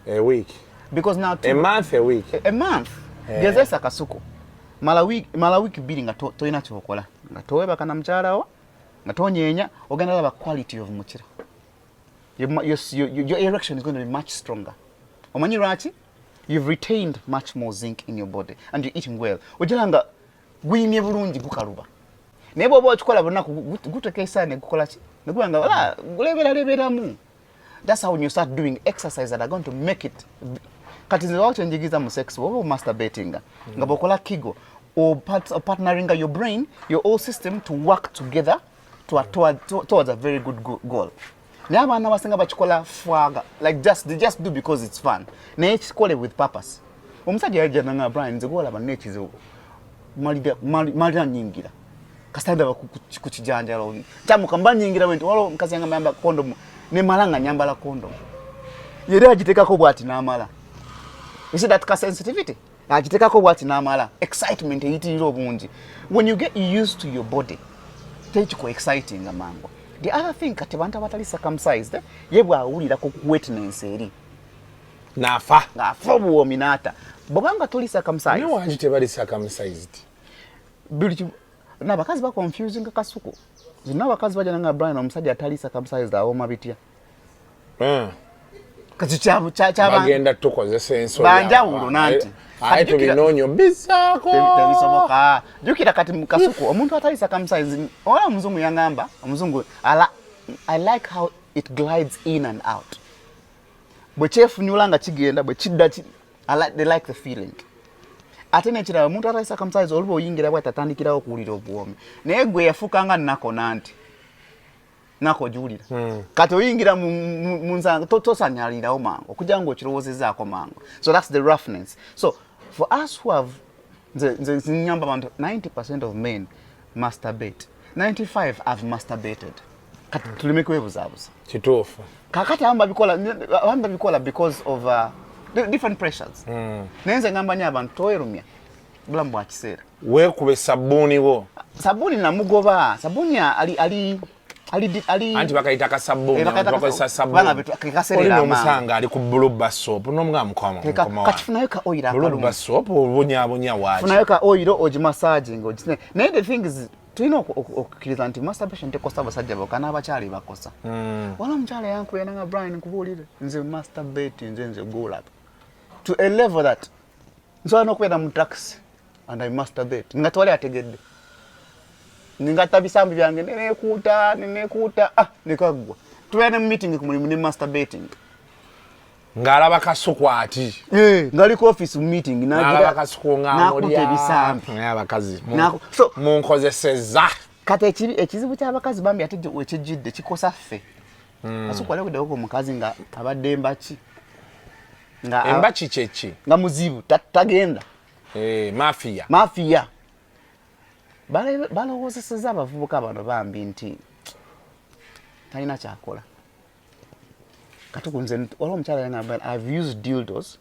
[SPEAKER 6] a week.
[SPEAKER 2] Because now
[SPEAKER 6] a month, a week.
[SPEAKER 2] A month. Gezesa kasuko. Mala week bili nga toina chokola. Nga toeba kana mchara wa. Nga tonyenya ogenda laba quality of muchira. Your erection is going to be much stronger. Omanyi rachi? You've retained much more zinc in your body and you're eating well. Ojanga gwimye bulungi gukaluba. Nebo obo chikola bonaku gutekesa ne gukola chi. Negwanga wala gulebera mu. That's how when you start doing exercise that are going to make it. Kati nze wacho njigiza mu sex wo masturbating. Ngabokola kigo or partnering your brain, your whole system to work together towards a very good goal. Nyabana basenga bachikola fwaga like they just do because it's fun. Na chikole with purpose. Omusajja yaje nanga Brian nzigola banechizo. Malira nyingira. Kasanda kuchijanja lo. Tamu kamba nyingira wento walo mkazi yanga mayamba condom ne malanga nyambala condom. Yere ajiteka ko bwati na amala. You see that sensitivity? Ajiteka ko bwati na amala. Excitement yitiro bungi. When you get used to your body, techiko exciting amango. The other thing kati bantu batali circumcised yebwa awulira ko wetness eri.
[SPEAKER 6] Nafa
[SPEAKER 2] buominata. Bobanga toli circumcised.
[SPEAKER 6] No one tebali circumcised.
[SPEAKER 2] Na bakazi ba confusing kasuko. Zina bakazi baje nga Brian omusajja atali circumcised awo mabitya. Kati chabu
[SPEAKER 6] bagenda tukozesa ensolo.
[SPEAKER 2] Banja wulo nanti.
[SPEAKER 6] Aito binonyo bisako.
[SPEAKER 2] Tebisoboka. Jukira kati mukasuko omuntu atali circumcised ola muzungu yangamba omuzungu I like how it glides in and out. Bwe chefunyula nga kigenda bwe kidda they like the feeling. Atene chira omuntu atali circumcised olubo oyingira bwa tatandikira okuwulira obuwomi. Naye gwe yafukanga nako nanti. Nako julira. Kati oyingira munza tosanyalira omango kujango kirowozezaako mango. So that's the roughness. So for us who have the nyamba bantu 90% of men masturbate. 95 have masturbated. Kati tulimeke webuzabuza.
[SPEAKER 6] Kituufu.
[SPEAKER 2] Kakati amba bikola because of different pressures. Nenze ngamba nyabantu toerumya. Bulamu bwa kiseera.
[SPEAKER 6] Weekube Kasabuni wo.
[SPEAKER 2] Sabuni na mugoba. Sabuni ali
[SPEAKER 6] anti bakayita Kasabuni bakozesa sabuni oli nomusanga ali ku blue soap nomga mukoma
[SPEAKER 2] kati funayo ka oil akalumu
[SPEAKER 6] blue soap obunya wachi
[SPEAKER 2] funayo ka oil oji massaging oji naye the thing is tulina okukiriza nti masturbation tekosa basajja bokana abakyali bakosa wala mkyala yankubye nga Brian kubulire nze masturbate nze gola to a level that nsobola n'okubeera mu taxi and I masturbate nga tewali ategedde Ningata bisambi byange nenekuuta nekagwa. Tuwene meeting ku mulimu ne masturbating.
[SPEAKER 6] Ngalaba kasuku ati.
[SPEAKER 2] Ngali ku office meeting
[SPEAKER 6] ngalaba kasuku ngamuli ya
[SPEAKER 2] bisambi.
[SPEAKER 6] Abakazi.
[SPEAKER 2] So
[SPEAKER 6] munkozeseza.
[SPEAKER 2] Kata ekizibu ky'abakazi bambi ate wekijidde kikosa ffe. Kasuku ale kudde ko mukazi nga abadde embachi. Nga
[SPEAKER 6] embachi chechi.
[SPEAKER 2] Nga muzibu tagenda.
[SPEAKER 6] Mafia.
[SPEAKER 2] Balowozeseza abavubuka bano bambi nti talina kyakola. Katukunze wala omukyala yanga I've used dildos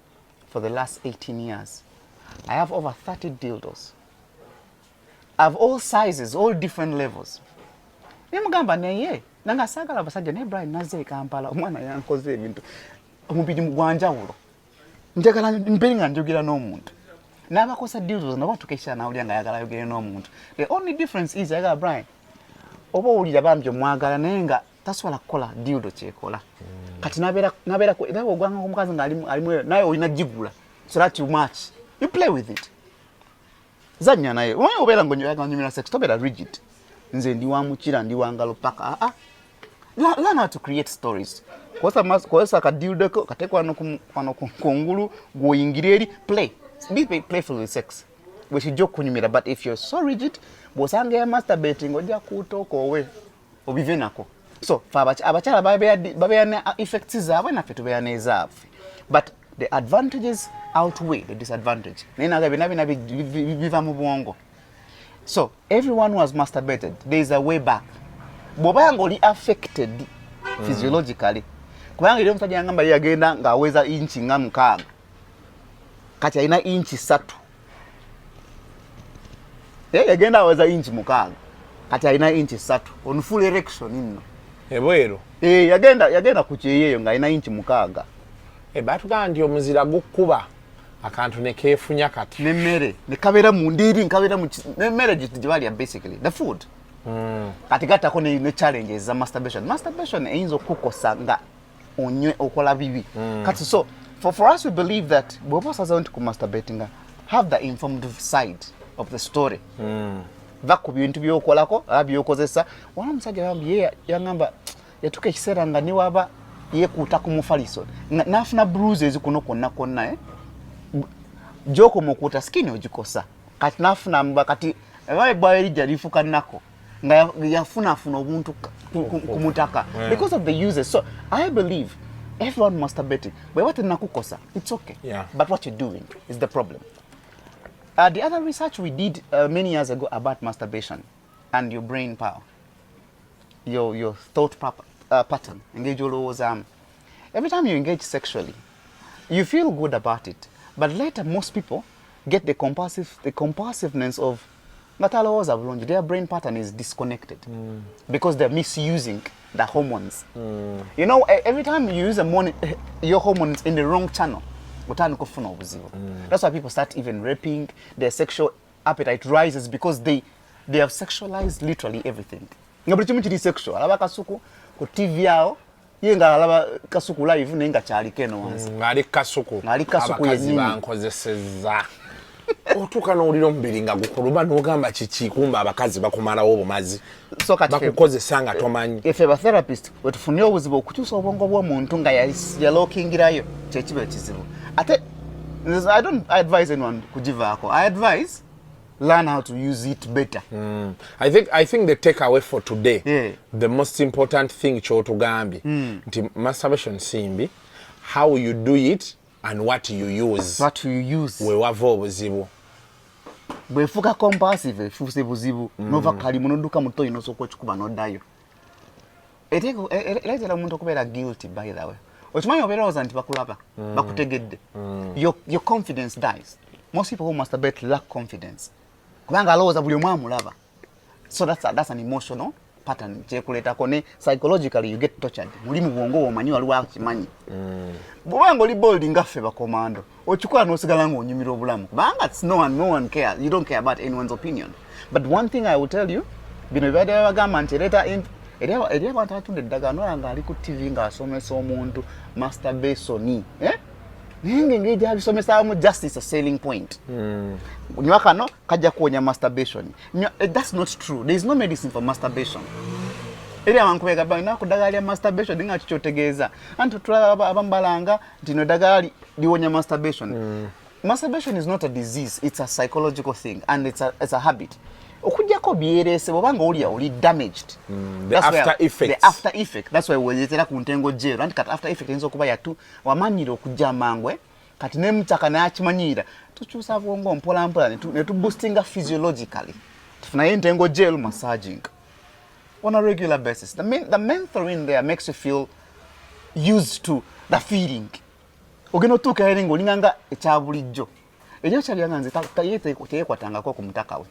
[SPEAKER 2] for the last 18 years. I have over 30 dildos. I have all sizes, all different levels. Nemugamba naye nanga sagala basajja ne Brian naze Kampala omwana yankoze ebintu omubiri mugwanjawulo. Njagala mpenga njogira n'omuntu. N'abakosa dildos nabo tukesha na ulyanga yagala yogere n'omuntu. The only difference is yaga Brian oba owulira bambi omwagala naye nga tasobola kukola dildo kyekola kati nabeera ogwanga omukazi nga alimu naye olina gigula so that you match you play with it zanya naye obeera ngonyumira sex tobeera rigid nze ndi wamukira ndi wangalo paka learn how to create stories kozesa kadildo katekwa wano kungulu gwoyingira eri be playful with sex wekijja okunyumira but if you're so rigid bwosanga ya masturbating ojja kuutoka owe obive nako so abakyala babeera ne effects zaabwe naffe tubeera n'ezaabwe but the advantages outweigh the disadvantage naye naga bina biva mu bwongo so everyone who has masturbated there is a way back bw'obanga oli affected physiologically kubanga eri omusajja yangamba yagenda ng'aweza inchi nga 6 kati alina inchi 3 yagenda aweza inchi 6 kati alina inchi 3 on full erection nno
[SPEAKER 6] ebwero
[SPEAKER 2] yagenda ku kyeyeeyo ng'alina inchi 6
[SPEAKER 6] batugamba nti omuzira gukkuba akantu ne keefunya kati
[SPEAKER 2] n'emmere ne kabeera mu ndiiri nkabeera mu n'emmere gye balya basically the food kati gattako ne challenges za masturbation eyinza okukukosa nga onywe okola bibi kati so for us we believe that bw'oba osazeewo nti ku masturbating have the informative side of the story va ku bintu byokolako byokozesa wala omusajja bambi yangamba yatuka ekiseera nga niwaba yekuuta ku mufaliso nafuna bruises kuno konna joko mokuta skin ogikosa kati nafuna mba kati ebaye elijja lifuka nako nga yafuna obuntu kumutaka because of the users so I believe everyone masturbating but what nakukosa it's okay but what you're doing is the problem. The other research we did many years ago about masturbation and your brain power, your thought pattern, engage your every time you engage sexually, you feel good about it, but later most people get the compulsiveness of their brain pattern is disconnected because they're misusing the hormones. You know, every time you use your hormones in the wrong channel, that's why people start even raping. Their sexual appetite rises because they have sexualized literally everything. Ngabulichimu sexual. Alaba kasuku ku TV yao yenga alaba kasuku live nenga chali keno wansi.
[SPEAKER 6] Ngali kasuku
[SPEAKER 2] yenini.
[SPEAKER 6] Bankozeseza. Otuka n'oliro mbiri nga gukuluba n'ogamba kiki kumba abakazi bakumalawo obumazi
[SPEAKER 2] so kati
[SPEAKER 6] bakukozesa nga tomanyi
[SPEAKER 2] if a therapist wetufunye obuzibu okukyusa obwongo bw'omuntu nga yalookingirayo kyekiba ekizibu ate I don't advise anyone kugivaako. I advise learn how to use it better.
[SPEAKER 6] I think the takeaway for today, the most important thing kyotugambye nti masturbation simbi, how you do it and what you use. We wava obuzibu.
[SPEAKER 2] Bwefuka compulsive efuuse buzibu nova kali munoduka muto inoso kikuba noddayo. Letera omuntu okubeera guilty by the way. Okimanyi obeeroza nti bakulaba bakutegedde. Your confidence dies. Most people who masturbate lack confidence. Kubanga alowooza buli omu amulaba. So that's an emotional pattern. Kyekuleetako ne psychologically you get tortured. Muli mu bwongo omanyi waliwo akimanyi. Bwanga oli bold ngaffe bakomando. Okikola n'osigala ng'onyumira obulamu. Kubanga no one cares. You don't care about anyone's opinion. But one thing I will tell you, bino bibadde bagamba nti eri abantu abatunda eddagala nga ali ku TV ng'asomesa omuntu masturbation. Ninge gyabisomesaamu just is a selling point. Nywa kano kajja kuwonya masturbation. That's not true. There is no medicine for masturbation. Eri abantu begamba ina kudagala ya masturbation nga kikyotegeeza. Anti tulaba abambalanga dino dagala liwonya masturbation. Masturbation is not a disease, it's a psychological thing and it's a habit. Okujjako byerese bobanga oli damaged.
[SPEAKER 6] The after effect.
[SPEAKER 2] That's why weetera ku ntengo jero anti kati after effect enzo kuba yatu wamanyira okujja mangwe kati nemutaka n'akimanyira tukyusa bwongo mpola ne tu boostinga physiologically tufuna ntengo jero massaging on a regular basis. The menthol there makes you feel used to the feeling. Ogeno tuka eringo linganga ekyabulijjo ekyo kyalyanga nze teyekwatangako ku mutaka we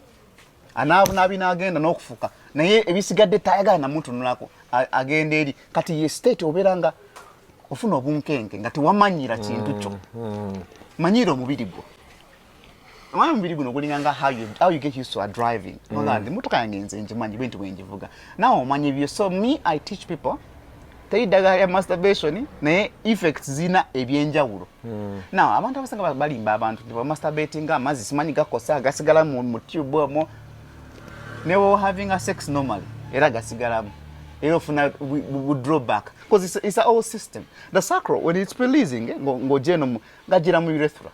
[SPEAKER 2] anaabina agenda n'okufuka naye ebisigadde tayagala na muntu nulako agenda eri kati ye state oberanga ofuna obunkenke nga tewamanyira kintu kyo manyira omubiri gwo Mwana mubiri guno gulinganga how you get used to driving. Ngandi motoka yange nze njimanyi bintu bwenjivuga. Now omanyi byo, so me I teach people teyidaga ya masturbation naye effects zina ebyenjawulo. Now abantu abasanga balimba abantu ba masturbating amazi simanyi gakosa gasigala mu tube omwo. Never having a sex normally. Era gasigalamu. We draw back because it's a whole system. The sacral when it's releasing ngo genome gajira mu urethra.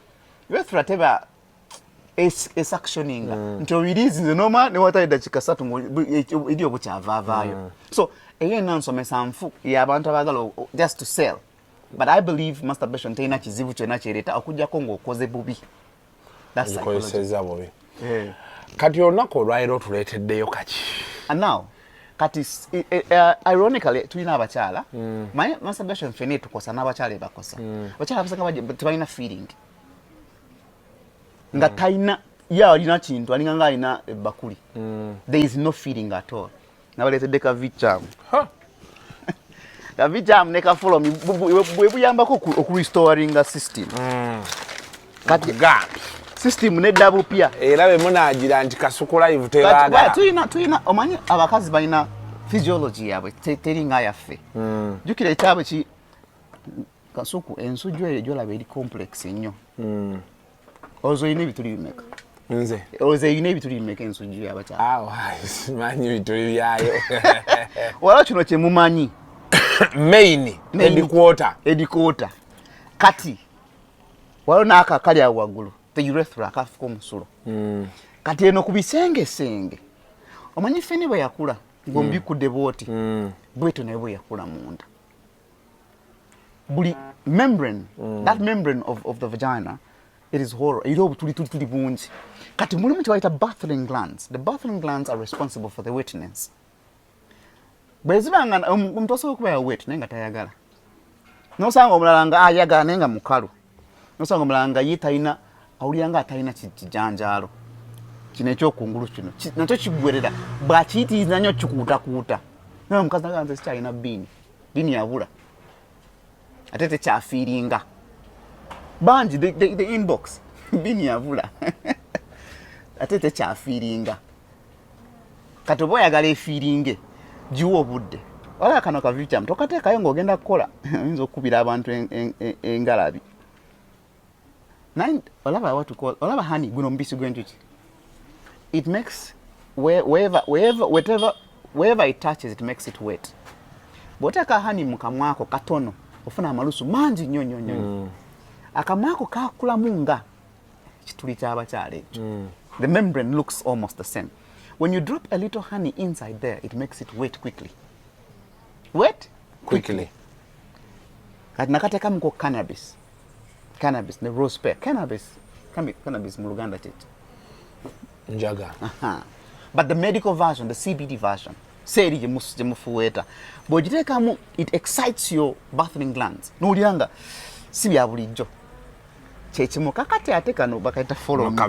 [SPEAKER 2] Urethra teba is actioning until release the normal ne wataida chikasatu idio buchavavayo. So again nanso mesamfu ya abantu abagala just to sell. But I believe masturbation tena kizibu kyona kyereta okujja ko ngokoze bubi. That's psychology. Yeah.
[SPEAKER 6] Kati onako lwairo tuleteddeyo kaki.
[SPEAKER 2] And now kati ironically tulina abachala my masturbation fene tukosa n'abachala bakosa abachala abasanga tebalina feeling nga taina ya alina kintu alinganga alina bakuli there is no feeling at all nabaletedde ka vicham ka vicham ne ka follow me bwe buyambako oku restoring a system kati system ne double pia
[SPEAKER 6] era be munagira nti kasuku live teraga
[SPEAKER 2] tuina omanyi abakazi balina physiology yabwe teringa yafe jukira ekyabe ki kasuku ensujju ejo labe eri complex ennyo ozo ine bituli bimeka
[SPEAKER 6] nze
[SPEAKER 2] ozo ine bituli bimeka ensujju yabacha
[SPEAKER 6] manyi bituli byayo
[SPEAKER 2] wala kino kye mumanyi
[SPEAKER 6] main headquarter kati wala naka kali awagulu the urethra akafuko musulo kati eno kubisengesenge omanyi fene bwe yakula ngombi kudde boti bweto naye bwe yakula munda buli membrane that membrane of the vagina it is horror ilo tuli bungi kati mulimu kyaita bathroom glands. The bathroom glands are responsible for the wetness. Bwezibanga omuntu osobola okuba wet naye nga tayagala nosanga omulala nga ayagala naye nga mukalu nosanga omulala nga ye talina awulira nga atalina kijanjaalo kino ekyokungulu kino nakyo kigwerera bwakiyitiriza nnyo kikuutakuuta naye omukazi naga nze sikyalina biini yabula ate tekyafiiringa bangi the inbox biini yabula ate tekyafiiringa kati oba oyagala efiiringe jiwa obudde wala kano kavicham tokateekayo ng'ogenda kukola oyinza okukubira abantu engalabi olaba honey guno mubisi gw'enjuki it makes wherever it touches it makes it wet bw'oteeka honey mu kamwako katono ofuna amalusu mangi nnyo akamwako kakulamu nga kituli ky'abakyala ekyo the membrane looks almost the same. When you drop a little honey inside there, it makes it wet quickly. Wet? Quickly.
[SPEAKER 2] Nakateka mko cannabis. Cannabis, the rose pear. Cannabis muluganda cheche.
[SPEAKER 6] Njaga.
[SPEAKER 2] But the medical version, the CBD version, seri jemufuweta. Bojiteka mu, it excites your bathroom glands. Nuliyanga, sibi ya bulijjo. Chechimu kakati ate kano bakaita follow me.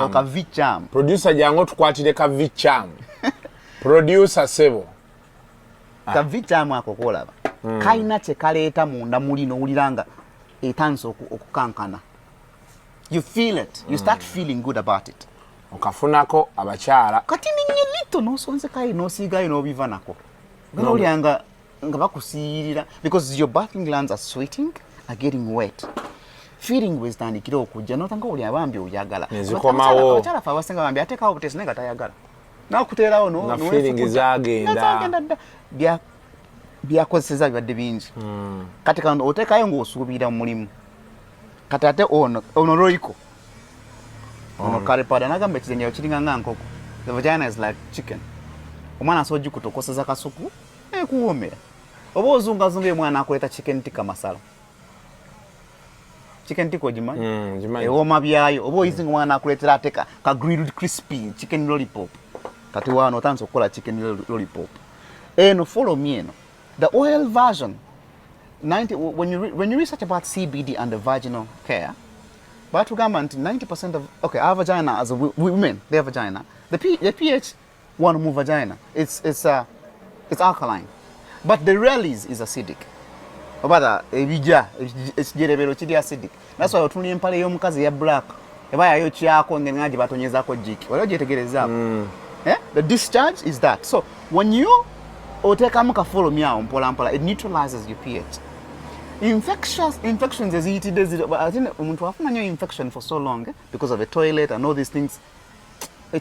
[SPEAKER 6] Okavicham. Producer jango tukwatire kavicham. Producer sebo.
[SPEAKER 2] Kavicham ako kolaba. Kaina che kaleeta munda mulino uliranga etanso okukankana. You feel it. You start feeling good about it.
[SPEAKER 6] Okafunako abakyala.
[SPEAKER 2] Kati ninyo lito no sonse kai no sigayo no bivanako. Gano uliyanga nga bakusirira because your bathroom glands are sweating, are getting wet. Feeling with tani kiro kujja notanga oli abambi oyagala
[SPEAKER 6] nezikomawo
[SPEAKER 2] abakyala fa basenga bambi ateka obutesi nenga tayagala na kuteerawo no
[SPEAKER 6] feeling zagenda
[SPEAKER 2] byakozeseza bibadde bingi kati kano otekayo ng'osuubira mu mulimu kati ate ono roiko ono kalepada nagamba ekizenyayo kiringa nga nkoko. The vagina is like chicken. Omwana asobola gikutokoseza kasuku ekuwoomera oba ozungazunga omwana akuleta chicken tikka masala. Chicken tikka ogimanyi ewooma byayo oba oyizinga omwana akuletera ateka ka grilled crispy chicken lollipop kati wano otandise okukola chicken lollipop eno follow me eno the oil version 90 when you research about CBD and the vaginal care but ugamba nti 90% of our vagina as a women their vagina the pH one move vagina it's alkaline but the release is acidic obada ebija ekijerebero kiri acidic that's why otuni empale y'omukazi ya black eba yayo kyako ngengaji batonyezako jiki wala jetegerezaako the discharge is that. So when you otekamu ka follow me out mpola mpola, it neutralizes your pH. Infections eziyitidde ate omuntu afuna nnyo infection for so long because of the toilet and all these things.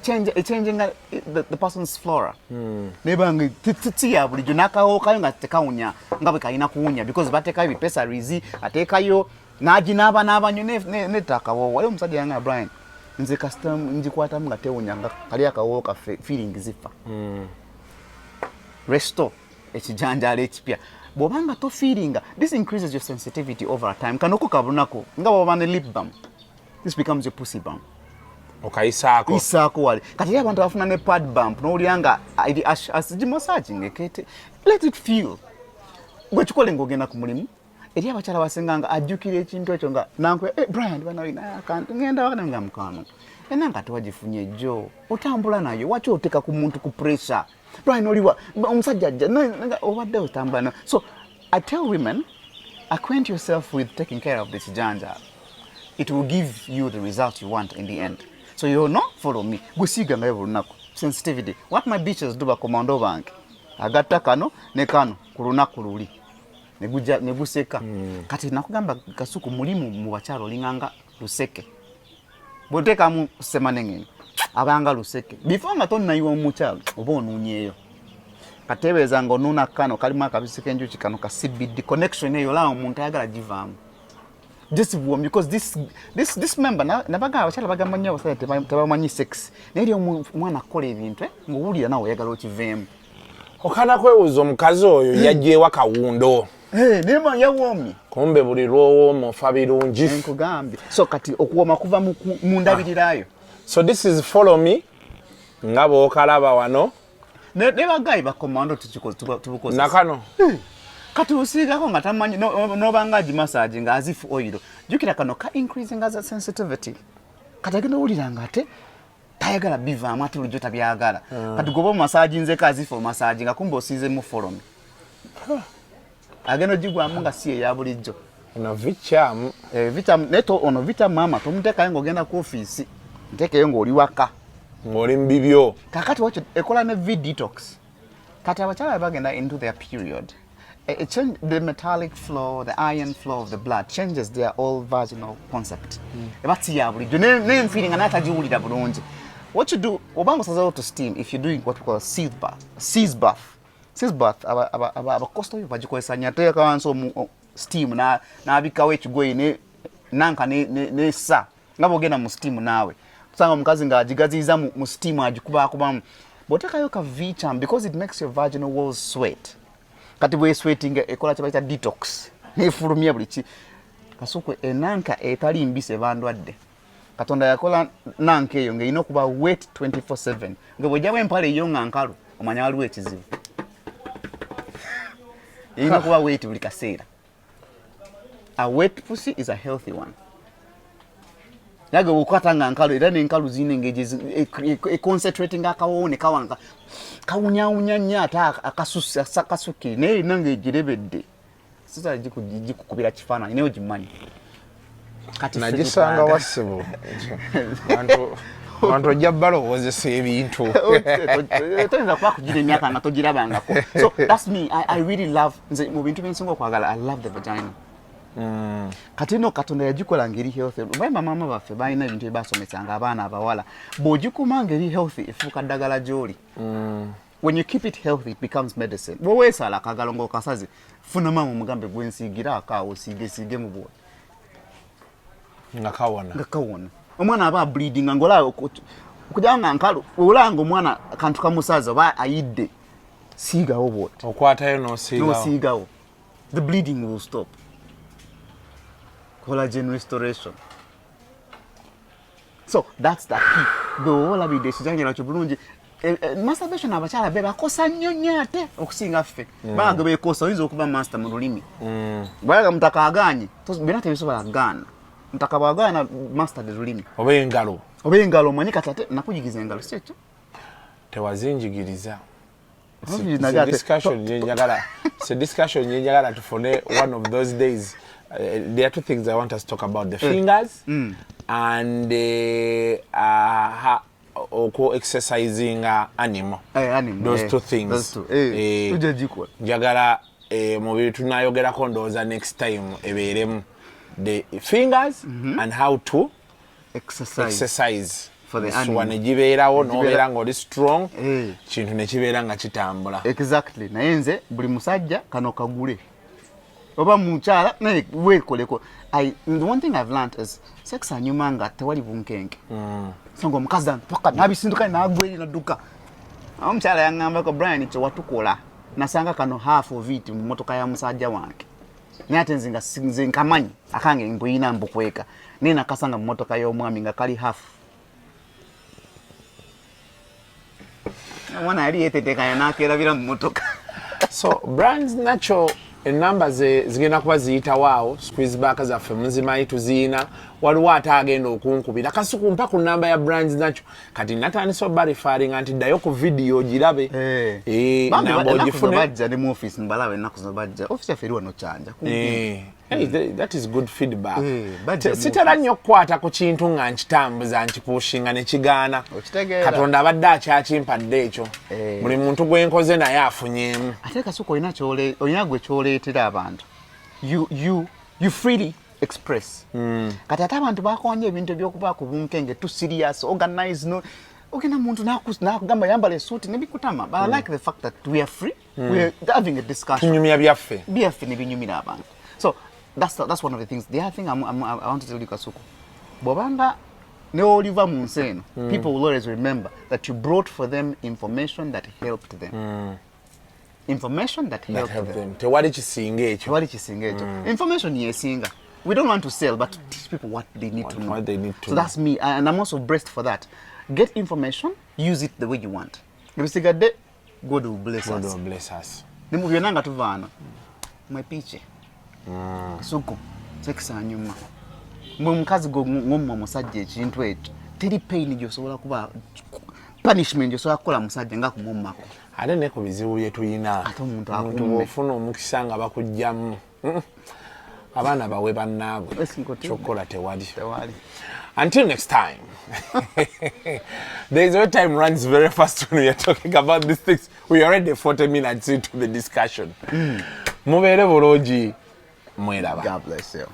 [SPEAKER 2] Changing the person's flora. Nebanga titi ya bulijjo nakawookayo nga tekawunya nga bwe kalina kuwunya because batekayo bipesarizi atekayo n'aginaaba n'abanyo n'ettakawo wali omusajja yanga Brian nze custom njikwatamu nga tewunya nga kali akawooka feeling zifa. Restore ekijanjaalo ekipya bw'obanga to feelinga, this increases your sensitivity over time. Kanoko kabunako nga bw'oba ne lip balm, this becomes your pussy balm.
[SPEAKER 6] Okayisaako
[SPEAKER 2] isaako wale kati ya abantu bafuna ne pad bump n'olyanga asiji massaging ekete let it feel gwe kikole ng'ogenda ku mulimu eri abakyala basenganga ajjukira ekintu ekyo nga nankwe Brian bana wina akantu ngenda wakana mukano enanga tewagifunye jo otambula nayo wacho oteka ku muntu ku pressure Brian oliwa omusajja obadde otambula. So I tell women, acquaint yourself with taking care of this janja. It will give you the result you want in the end. So you not follow me. Gusiga nga ebulunaku. Sensitivity. What my bitches do ba commando bank. Agatta kano ne kano kulunaku luli. Ne guseka. Kati nakugamba kasuku mulimu mu bakyalo olinganga luseke. Boteka mu semane ngene. Abanga luseke. Before nga tonna yiwo mukyalo oba onunyeyo. Katebeza ngo nuna kano kalima akabiseke njuki kano ka CBD connection eyo la omuntu ayagala givamu. Just warm because this member nabaga abachala bagamba nnyo abasajja tebamanyi sex naye omwana akola ebintu ng'owulira nawe oyagala okivemu.
[SPEAKER 6] Okana kwebuuza omukazi oyo yajjeewa kawundo
[SPEAKER 2] nema yawomye
[SPEAKER 6] kumbe buli lwowooma ofa birungi
[SPEAKER 2] nkugambye. So kati okuwoma kuva mu ndabirirayo.
[SPEAKER 6] So this is follow me nga bw'okalaba wano
[SPEAKER 2] ne bagayi bakomando tubukoze
[SPEAKER 6] nakano
[SPEAKER 2] kati usigako nga tamanyi nobanga massage nga as if oil jukira kano ka increasing as a sensitivity kati agenda owuliranga ate tayagala bivaamu ate lujo tabyagala kati goba massage nze as if massage nga kumbe osize mu forum agenda jigwamu nga si eya bulijjo
[SPEAKER 6] ono vicham
[SPEAKER 2] neto ono vicham mama tomutekayo ng'ogenda ku office ntekeyo ng'oli waka
[SPEAKER 6] ng'oli mu bibyo
[SPEAKER 2] kakati wakyo ekola ne V-detox kati abakyala bagenda into their period. It changes the metallic flow, the iron flow of the blood changes their all vaginal concept. What you do, Obama says to steam if you're doing what we call seas bath. Seas bath, aba costo bajiko esanyate kawanso steam na abikawe chigoyi ne nanka ne sa ngabo gena mu steam nawe. Kusanga mukazi nga ajigaziza mu steam ajikuba kubamu. Boteka ka V-charm because it makes your vaginal walls sweat. Kati bwe sweating ekola kya detox nefulumya buli ki kasukwe enanka etali mbise bandwadde katonda yakola nanka eyo ng'erina okuba wet 24/7 nga bw'ojjawo empale eyo nga nkalu omanya waliwo ekizibu erina okuba wet buli kaseera. A wet pussy is a healthy one. Yaga ukwata nga nkalu era n'enkalu zine ng'eje concentrating akawone kawanga kawunya nnyo ate akasuki naye nange egirebedde sisa gikukubira kifaananyi naye ogimanyi kati
[SPEAKER 6] nagisanga wassibu abantu ojja balowozesa ebintu
[SPEAKER 2] toyinza kuba kugira emyaka nga togirabangako. So that's me. I really love nze mu bintu byensinga okwagala I love the vagina. Kati no katonda yagikola ngeri healthy. Bamba mama baffe balina ebintu ebasomesanga abaana abawala bw'ogikuma ngeri healthy efuuka ddagala gy'oli. When you keep it healthy, it becomes medicine. Weesala akagalo ng'okasazi funa mama omugambe gwensiigira akaawo siige mu bwoya
[SPEAKER 6] nga kawona
[SPEAKER 2] omwana aba bleeding ngola okujanga nkalu olanga omwana kantu kamusaza oba ayidde siigawo bwoti
[SPEAKER 6] okwatayo n'osiigawo
[SPEAKER 2] the bleeding will stop. Collagen restoration. So that's the key. Bwewola bidde ekijanjalo kyo bulungi. Masturbation abakyala be bakosa nnyo ate okusinga ffe banga beekosa oyinza okuba master mu lulimi bwaga mutaka aganye bena tebisobola gaana mutaka bwagaana master de lulimi
[SPEAKER 6] oba engalo
[SPEAKER 2] omanyi kati ate nakuyigiza engalo si ekyo
[SPEAKER 6] tewazinjigiriza. discussion tufune one of those days. There are two things I want us to talk about: the fingers and exercising animal. Those two things.
[SPEAKER 2] Those two.
[SPEAKER 6] Njagala mu tunayogerako ndowooza next time ebeeremu the fingers and how to exercise.
[SPEAKER 2] For the animal.
[SPEAKER 6] Ne gibeerawo n'obeera ng'oli strong kintu ne kibeera nga kitambula.
[SPEAKER 2] Exactly. Naye nze buli musajja kano kagule. Oba mukyala naye weekoleko. The one thing I've learned is sex anyuma nga tewali bunkenke. So ng'omukazi paka n'abisinduka n'agwa eri n'adduka. Omukyala yaŋŋambako Brian kye watukola. Nasanga kano half of it mu mmotoka ya musajja wange. Naye ate nze nkamanyi akange mbuyina mbukweka. Naye nakasanga mu mmotoka y'omwami nga kali half. Mwana yali yetetekanya n'akeerabira mu mmotoka.
[SPEAKER 6] So brands nacho enamba zigenda kuba ziyitawaawo squeeze back zaffe muzimanyi tuziina waliwo ate agenda okunkubira kasukumpa ku namba ya brands nacho kati natandise oba referring nti ddayo ku video girabe namba ogifune
[SPEAKER 2] bajja ne mu office mbalabe ennaku zino bajja office yaffe eri wano Kyanja.
[SPEAKER 6] That is good feedback. Sitera nnyo okukwata ku kintu nga nkitambuza nkipushinga ne kigaana Katonda abadde akyakimpadde ekyo buli muntu gwe nkoze naye afunyeemu.
[SPEAKER 2] Ate kasuka olina gwe kyoleetera abantu you freely express. Kati ate abantu bakonye ebintu ebyokuba ku bunkenge too serious organize no ogenda muntu nakugamba yambala esuuti ne bikutama. But I like the fact that we are free. We are having a discussion.
[SPEAKER 6] Tunyumya byaffe
[SPEAKER 2] ne binyumira abantu. So that's one of the things. The other thing I want to tell you, Kasuko, Bobanga ne oliva mu nsi eno, people will always remember that you brought for them information that helped them. Information that helped them.
[SPEAKER 6] Tewali kisinga ekyo.
[SPEAKER 2] Information yesinga. We don't want to sell, but to teach people what they need to know.
[SPEAKER 6] What they need to
[SPEAKER 2] so that's me, and I'm also blessed for that. Get information, use it the way you want. Ebisigadde, God will bless us.
[SPEAKER 6] God will bless us.
[SPEAKER 2] Ne mu byonna nga tuvaana. Mwepiche. Suko sex anyuma mwe mukazi go ngomma musajja ekintu ekyo teri pain gyosobola kuba punishment gyosobola kukola musajja nga kumummako
[SPEAKER 6] ate ne ku bizibu bye tuyina
[SPEAKER 2] ate omuntu akumme
[SPEAKER 6] ofuna omukisa nga bakujjamu abaana bawe bannaabwe kyokkola tewali. Until next time. There is no time runs very fast when we are talking about these things. We are already 40 minutes into the discussion. Mubeere bulungi. God bless you.